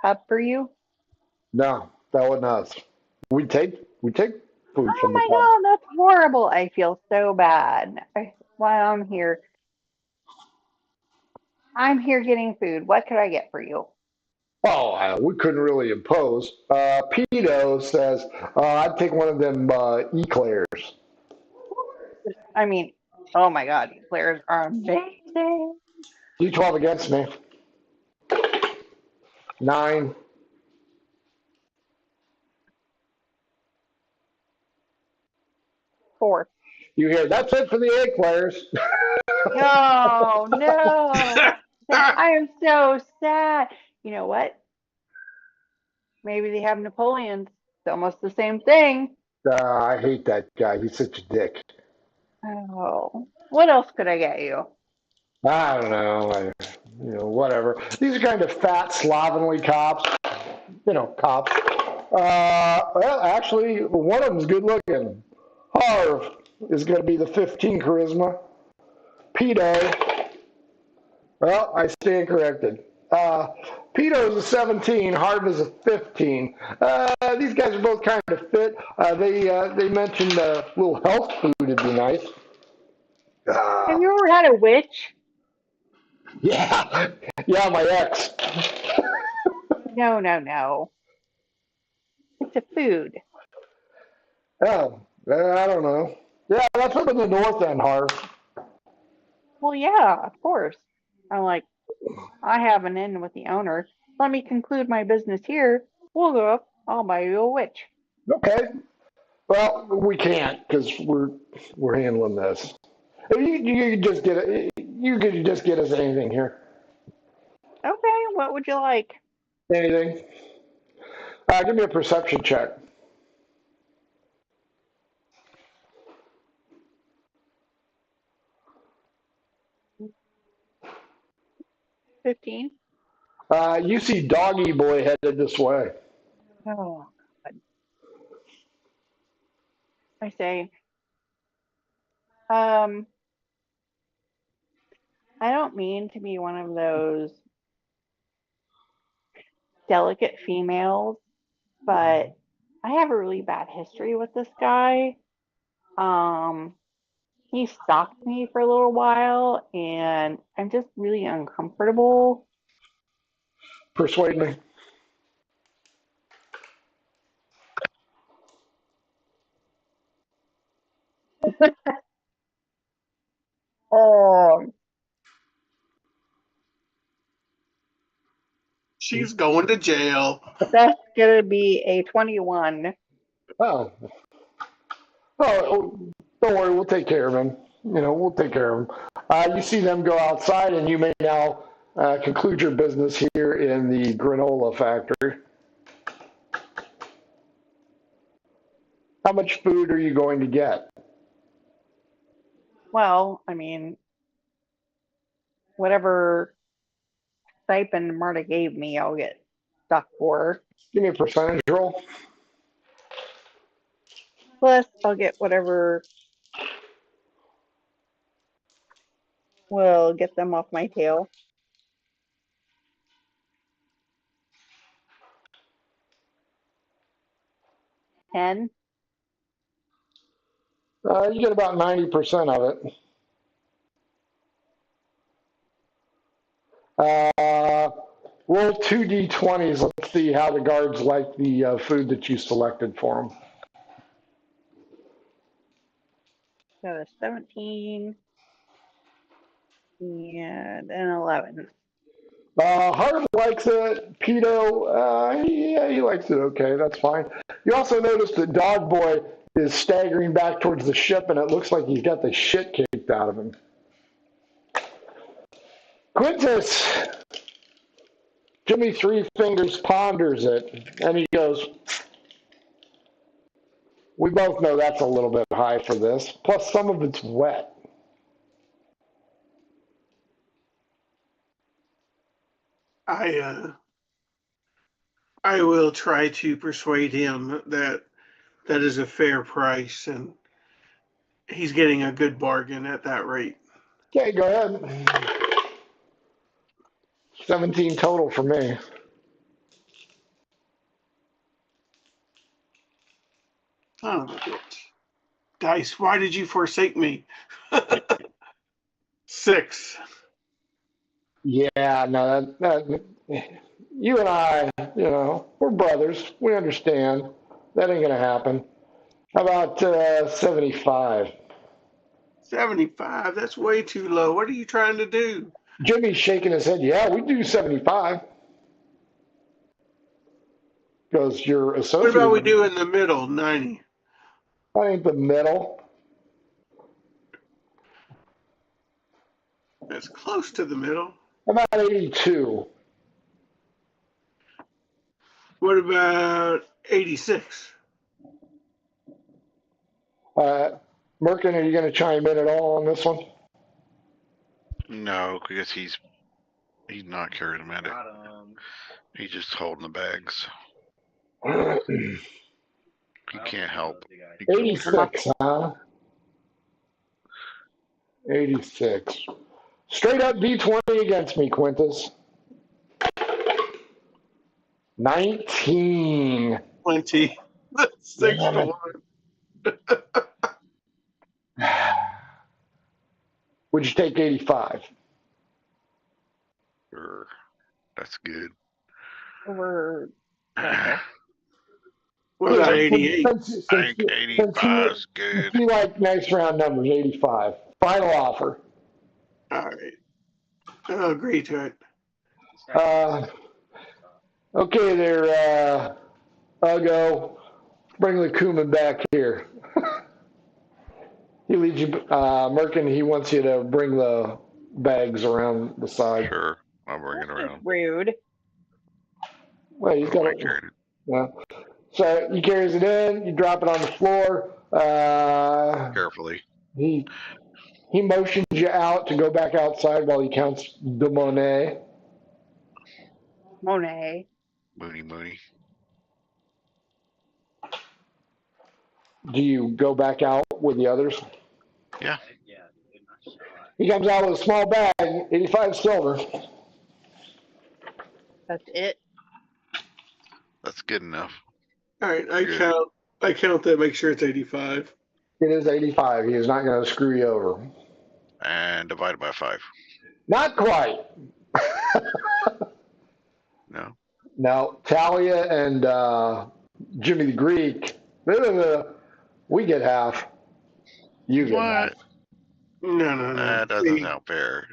pub for you? No, that wasn't us. We take food Oh from the my pub. God, that's horrible. I feel so bad. While I'm here getting food. What could I get for you? Oh, we couldn't really impose. Pedo says, I'd take one of them eclairs. I mean, oh my God, these players are amazing. D12 against me. 9. 4. You hear, that's it for the eclairs. Oh no. I am so sad. You know what? Maybe they have Napoleons. It's almost the same thing. I hate that guy. He's such a dick. Oh. What else could I get you? I don't know. Whatever. These are kind of fat, slovenly cops. Cops. Well, actually, one of them's good looking. Harv is going to be the 15 charisma. Pedo. Well, I stand corrected. Pedo is a 17. Harv is a 15. These guys are both kind of fit. They mentioned a little health food would be nice. Have you ever had a witch? Yeah, yeah, my ex. No, no, no. It's a food. Oh, I don't know. Yeah, that's up in the north end, Harv. Well, yeah, of course. I'm like, I have an in with the owner. Let me conclude my business here. We'll go up. I'll buy you a witch. Okay. Well, we can't because we're handling this. You could just get it. You could just get us anything here. Okay, what would you like? Anything. Give me a perception check. 15? You see Doggy Boy headed this way. Oh, God. I say, um, I don't mean to be one of those delicate females, but I have a really bad history with this guy. Um, he stalked me for a little while, and I'm just really uncomfortable. Persuade me. Oh, She's going to jail. that's gonna be a 21. Oh, oh, don't worry. We'll take care of him. We'll take care of him. You see them go outside, and you may now conclude your business here in the granola factory. How much food are you going to get? Well, I mean, whatever stipend Marta gave me, I'll get stuck for. Give me a percentage roll. Plus, I'll get whatever will get them off my tail. 10. You get about 90% of it. Roll 2d20s. Let's see how the guards like the food that you selected for them. Got a 17 and an 11. Harv likes it. Pedo, yeah, he likes it okay. That's fine. You also notice that Dog Boy is staggering back towards the ship, and it looks like he's got the shit kicked out of him. Quintus! Jimmy Three Fingers ponders it, and he goes, we both know that's a little bit high for this. Plus, some of it's wet. I will try to persuade him that that is a fair price and he's getting a good bargain at that rate. Okay, go ahead. 17 total for me. Son of a bitch. Dice, why did you forsake me? 6. Yeah, no, you and I, we're brothers. We understand. That ain't gonna happen. How about 75? 75? That's way too low. What are you trying to do? Jimmy's shaking his head. Yeah, we do 75. Because you're What associated. about we do in the middle, 90? I ain't the middle. That's close to the middle. About 82. What about 86? Merkin, are you going to chime in at all on this one? No, because he's not charismatic. He's just holding the bags. He can't help. He can't 86, huh? 86. Straight up D20 against me, Quintus. 19. 20. 6 to 1. Would you take 85? Sure. That's good. Over. What about 88? I think 85 is good. You like nice round numbers, 85. Final offer. All right. I'll agree to it. Okay there, Ugo. Bring the Kuman back here. He leads you, Merkin, he wants you to bring the bags around the side. Sure. I'll bring it around. Rude. Well, he's got it. Yeah. So he carries it in, you drop it on the floor. Carefully. He motions you out to go back outside while he counts the money. Monet. Mooney. Do you go back out with the others? Yeah. He comes out with a small bag, 85 silver. That's it. That's good enough. All right. I Good. count that, make sure it's 85. It is 85. He is not going to screw you over. And divided by 5. Not quite. No. Now, Talia and Jimmy the Greek, we get half. You get half. What? No. That doesn't sound fair.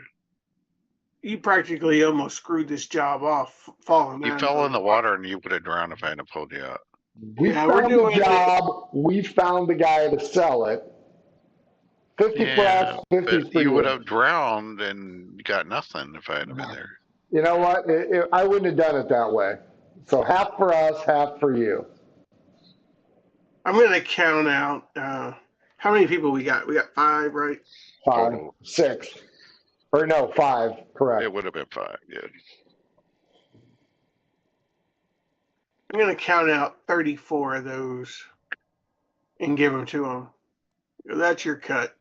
You practically almost screwed this job off falling You down. fell in the water and you would have drowned if I hadn't pulled you out. We Yeah, we're found the doing job. We found the guy to sell it. 50 for us, 50 but for you you. would have drowned and got nothing if I hadn't been there. You know what? I wouldn't have done it that way. So half for us, half for you. I'm going to count out how many people we got. We got 5, right? 5, Total. 6. Or no, 5. Correct. It would have been 5. Good. I'm going to count out 34 of those and give them to them. That's your cut.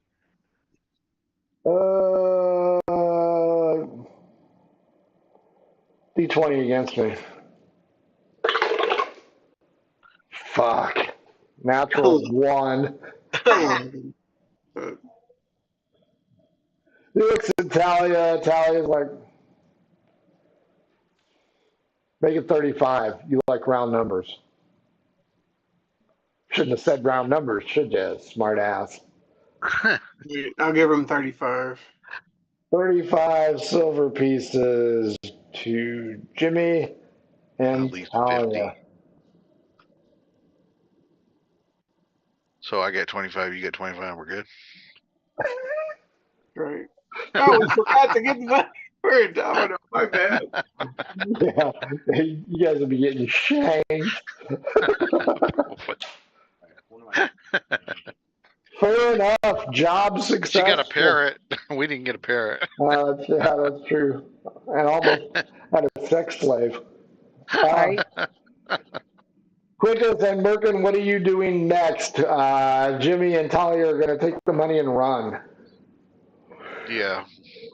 D20 against me. Fuck. Natural 1. He looks at Talia. Talia's like, make it 35. You like round numbers. Shouldn't have said round numbers, should you, smart ass? I'll give them 35. 35 silver pieces to Jimmy and At least Talia. 50. So I get 25, you get 25, we're good. Right. Oh, we forgot to get the money for a domino. My bad. Yeah, you guys will be getting shanked. Fair enough. Job success. She got a parrot. We didn't get a parrot. Yeah, that's true. And almost had a sex slave. Right. Quintus and Merkin, what are you doing next? Jimmy and Talia are going to take the money and run. Yeah,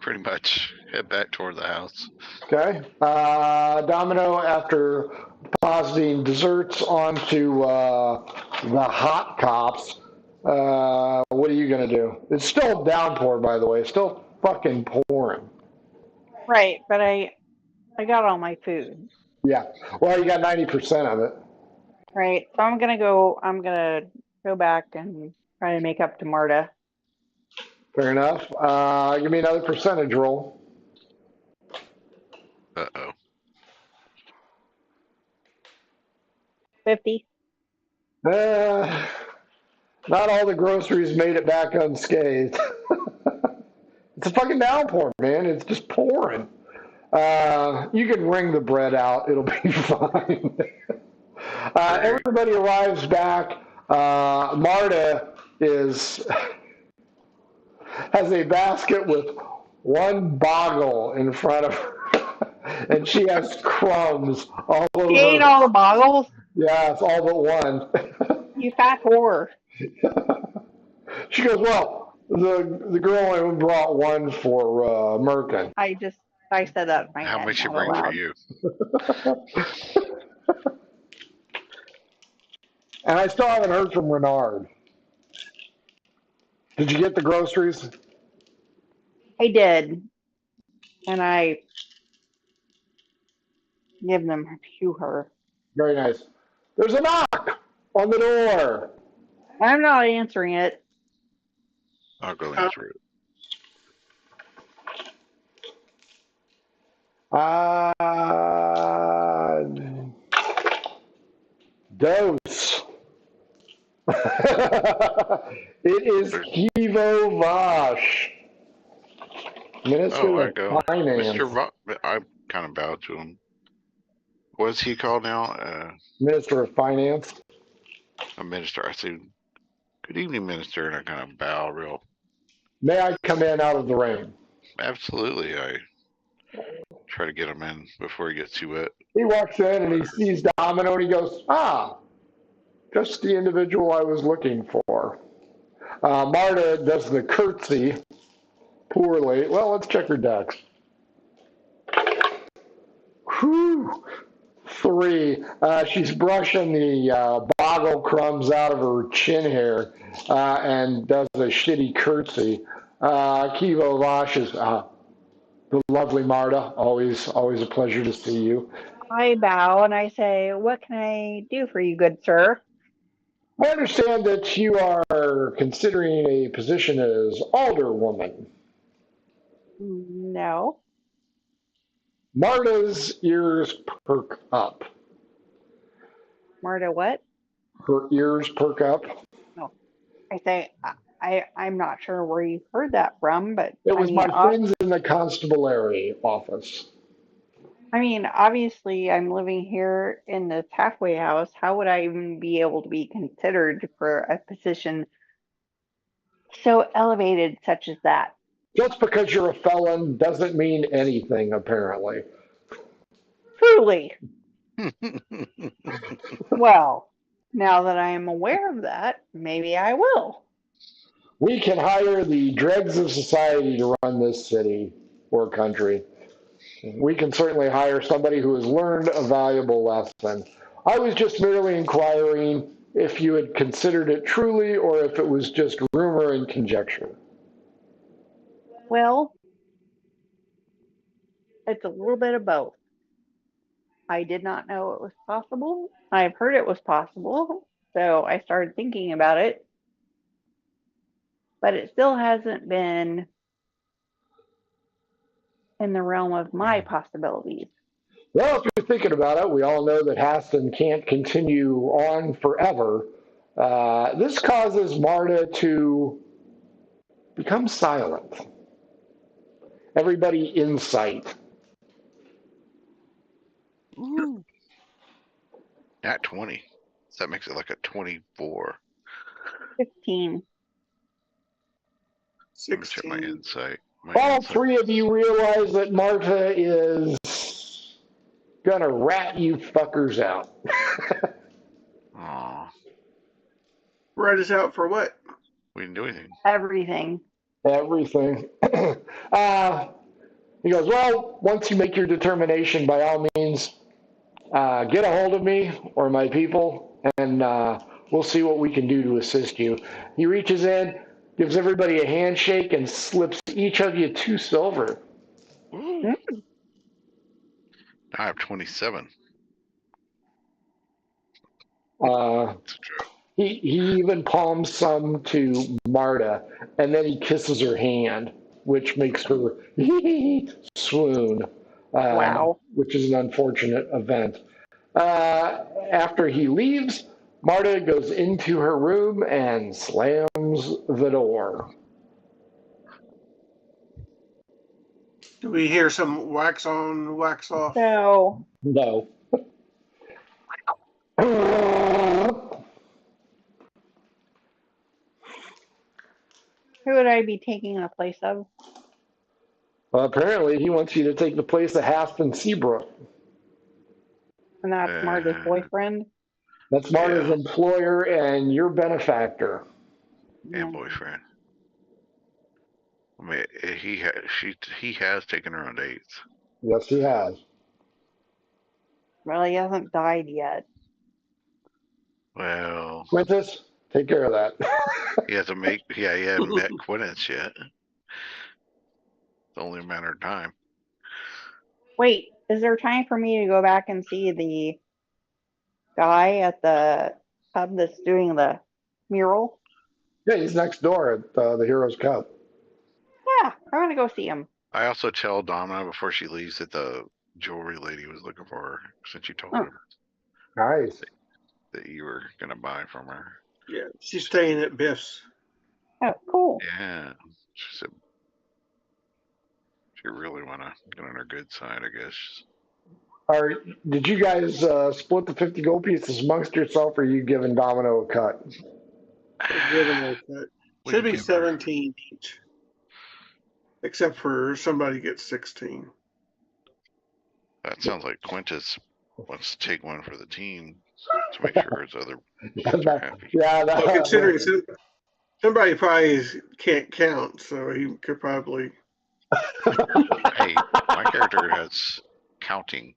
pretty much. Head back toward the house. Okay. Domino, after depositing desserts onto the hot cops, what are you going to do? It's still downpour, by the way. It's still fucking pouring. Right, but I got all my food. Yeah. Well, you got 90% of it. Right. So I'm gonna go back and try to make up to Marta. Fair enough. Give me another percentage roll. Uh-oh. 50. Not all the groceries made it back unscathed. It's a fucking downpour, man. It's just pouring. You can wring the bread out. It'll be fine. Great. Everybody arrives back. Marta is has a basket with one boggle in front of her, and she has crumbs all She ate over. all the bottles. Yeah, it's all but one. You fat whore. She goes, well, the girl only brought one for Merkin. I said that in my How head, much you not bring for aloud. you? And I still haven't heard from Renard. Did you get the groceries? I did, and I give them to her. Very nice. There's a knock on the door. I'm not answering it. I'll go answer it. Dose. It is There's, Kivo Vosh, Minister oh, I of go. Finance. I kind of bowed to him. What's he called now? Minister of Finance. A minister. I said, good evening, minister. And I kind of bow real. May I come in out of the rain? Absolutely. I try to get him in before he gets too wet. He walks in and he sees Domino and he goes, just the individual I was looking for. Marta does the curtsy poorly. Well, let's check her decks. Whew. 3. She's brushing the boggle crumbs out of her chin hair and does a shitty curtsy. Kivo Vosh is the lovely Marta. Always a pleasure to see you. I bow and I say, "What can I do for you, good sir?" I understand that you are considering a position as alderwoman. No. Marta's ears perk up. Marta, what? Her ears perk up. No. I say, I'm not sure where you heard that from, but It was my friends in the constabulary office. I mean, obviously, I'm living here in this halfway house. How would I even be able to be considered for a position so elevated such as that? Just because you're a felon doesn't mean anything, apparently. Truly. Well, now that I am aware of that, maybe I will. We can hire the dregs of society to run this city or country. We can certainly hire somebody who has learned a valuable lesson. I was just merely inquiring if you had considered it truly or if it was just rumor and conjecture. Well, it's a little bit of both. I did not know it was possible. I've heard it was possible, so I started thinking about it. But it still hasn't been in the realm of my possibilities. Well, if you're thinking about it, we all know that Haston can't continue on forever. This causes Marta to become silent. Everybody in sight. Ooh. Not 20. So that makes it like a 24. 15. Let me check my 16. insight. All 3 of you realize that Marta is gonna rat you fuckers out. Aw, Write us out for what? we didn't do anything. Everything. Everything. He goes, well, once you make your determination, by all means, get a hold of me or my people, and we'll see what we can do to assist you. He reaches in, gives everybody a handshake, and slips each of you 2 silver. Ooh. Mm. Now I have 27. It's a joke. He even palms some to Marta, and then he kisses her hand, which makes her swoon, Wow. which is an unfortunate event. After he leaves, Marta goes into her room and slams the door. Do we hear some wax on, wax off? So, No. who would I be taking the place of? Well, apparently, he wants you to take the place of Haston Seabrook. And that's Marta's boyfriend. That's Marta's Yeah. employer and your benefactor. And boyfriend. I mean, he has taken her on dates. Yes, he has. Well, he hasn't died yet. Well, Quintus, take care of that. he hasn't met Quinnitz yet. It's only a matter of time. Wait, is there time for me to go back and see the guy at the pub that's doing the mural? Yeah, he's next door at the Heroes Cup. Yeah, I want to go see him. I also tell Donna before she leaves that the jewelry lady was looking for her since you told her Nice. that you were going to buy from her. Yeah, she's staying at Biff's. Oh, cool. Yeah. She said she really want to get on her good side, I guess. Did you guys split the 50 gold pieces amongst yourself, or are you giving Domino a cut? Should be 17 each. Except for somebody gets 16. That sounds like Quintus wants to take one for the team to make sure his other boys are happy. Yeah, Well, considering somebody probably can't count, so he could probably. Hey, my character has counting.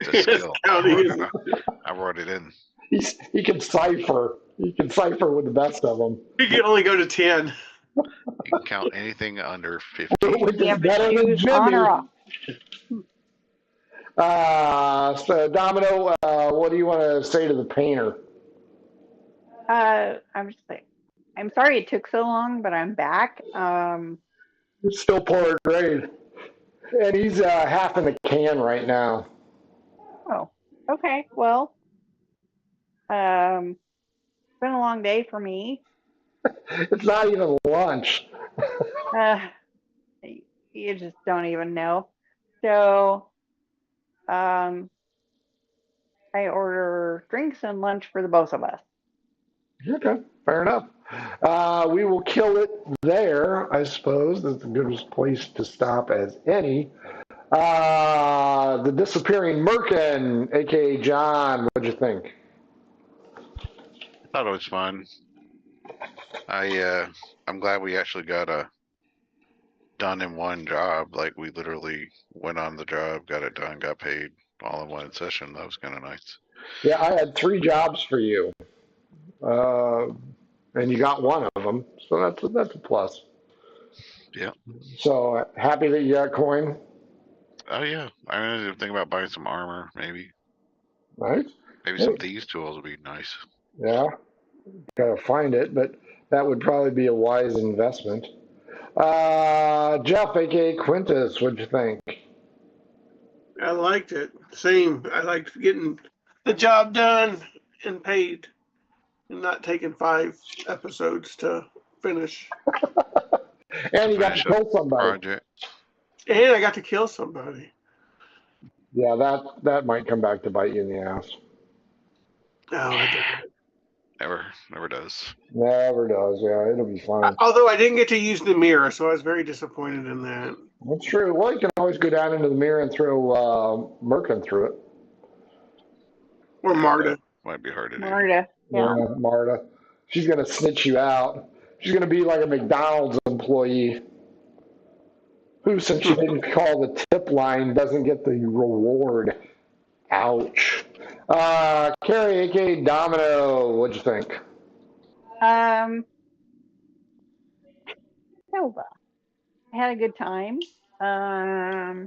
The skill. I brought it in. He can cipher. He can cipher with the best of them. He can only go to 10. You can count anything under 50. Which You is have to better than choose on or Jimmy. off. So Domino, what do you want to say to the painter? I'm just like, I'm sorry it took so long, but I'm back. It's still pouring rain. And he's half in the can right now. Oh, okay. Well, it's been a long day for me. It's not even lunch. You just don't even know. So, I order drinks and lunch for the both of us. Okay, fair enough. We will kill it there, I suppose. That's a good place to stop as any. The disappearing Merkin, aka John, what'd you think? I thought it was fun. I'm glad we actually got a done in one job. Like we literally went on the job, got it done, got paid all in one session. That was kind of nice. Yeah, I had 3 jobs for you, and you got one of them, so that's a plus. Yeah. So happy that you got coin. Oh yeah, I mean, thinking about buying some armor, maybe. Right? Maybe some thieves tools would be nice. Yeah, gotta find it, but that would probably be a wise investment. Jeff, aka Quintus, what'd you think? I liked it. Same. I liked getting the job done and paid and not taking 5 episodes to finish. And you got to kill somebody. Project. And I got to kill somebody. Yeah, that might come back to bite you in the ass. No, I didn't. Never does. Never does. Yeah, it'll be fine. Although I didn't get to use the mirror, so I was very disappointed in that. That's true. Well, you can always go down into the mirror and throw Merkin through it. Or Marta. Might be hard to do. Marta. Yeah. Marta. She's gonna snitch you out. She's gonna be like a McDonald's employee who, since she didn't call the tip line, doesn't get the reward. Ouch. Carrie, aka Domino, what'd you think? Hilda. I had a good time. I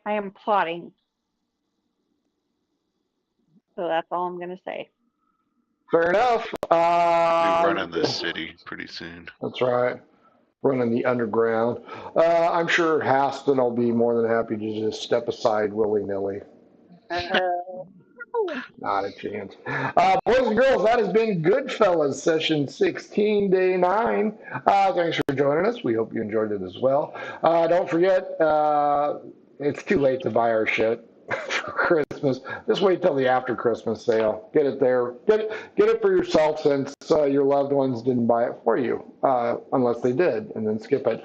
am plotting. So that's all I'm going to say. Fair enough. Be running this city pretty soon. That's right. Running the underground. I'm sure Haston will be more than happy to just step aside willy-nilly. Not a chance. Boys and girls, that has been Goodfellas session 16, day 9. Thanks for joining us. We hope you enjoyed it as well. Don't forget, it's too late to buy our shit for Christmas. Just wait till the after Christmas sale. Get it there. Get it for yourself, since your loved ones didn't buy it for you, unless they did, and then skip it.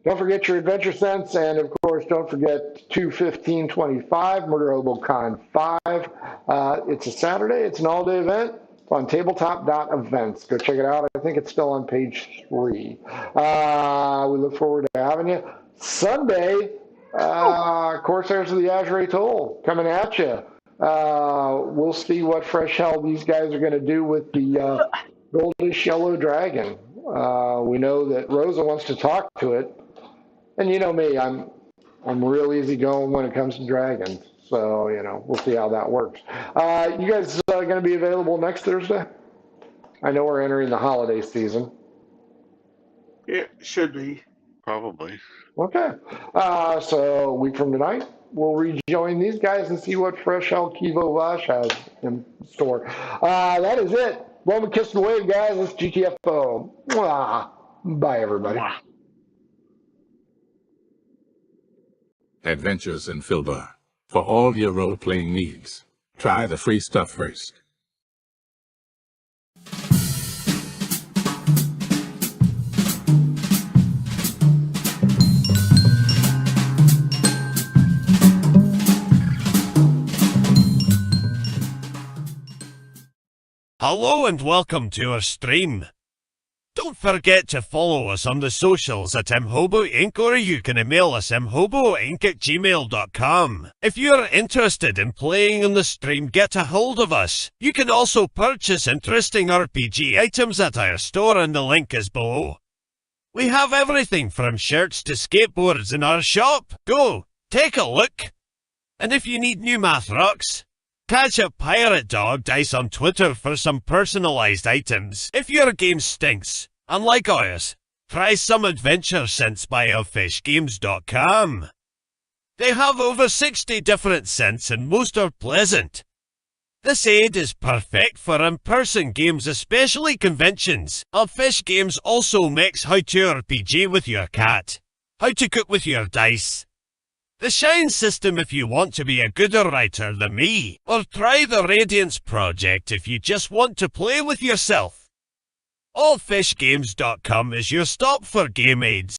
Don't forget your Adventure Sense, and of course, don't forget 2/15/25, Murder Hobo Con 5. It's a Saturday. It's an all-day event. It's on tabletop.events. Go check it out. I think it's still on page 3. We look forward to having you. Sunday, Corsairs of the Azure Atoll coming at you. We'll see what fresh hell these guys are going to do with the goldish yellow dragon. We know that Rosa wants to talk to it. And you know me, I'm real easygoing when it comes to dragons. So, we'll see how that works. You guys going to be available next Thursday? I know we're entering the holiday season. Yeah, should be. Probably. Okay. So a week from tonight, we'll rejoin these guys and see what fresh hell Kivo Vash has in store. That is it. Roman kiss and wave, guys. It's GTFO. Mwah. Bye, everybody. Mwah. Adventures in Filbar. For all your role-playing needs, try the free stuff first. Hello and welcome to our stream. Don't forget to follow us on the socials at mhobo Inc, or you can email us mhoboinc@gmail.com. If you're interested in playing on the stream, get a hold of us. You can also purchase interesting RPG items at our store, and the link is below. We have everything from shirts to skateboards in our shop. Go, take a look. And if you need new math rocks, catch a Pirate Dog Dice on Twitter for some personalized items. If your game stinks, unlike ours, try some Adventure Scents by elfishgames.com. They have over 60 different scents and most are pleasant. This aid is perfect for in-person games, especially conventions. Elfish Games also makes how to RPG with your cat, how to cook with your dice, the Shine system if you want to be a gooder writer than me, or try the Radiance Project if you just want to play with yourself. Allfishgames.com is your stop for game aids.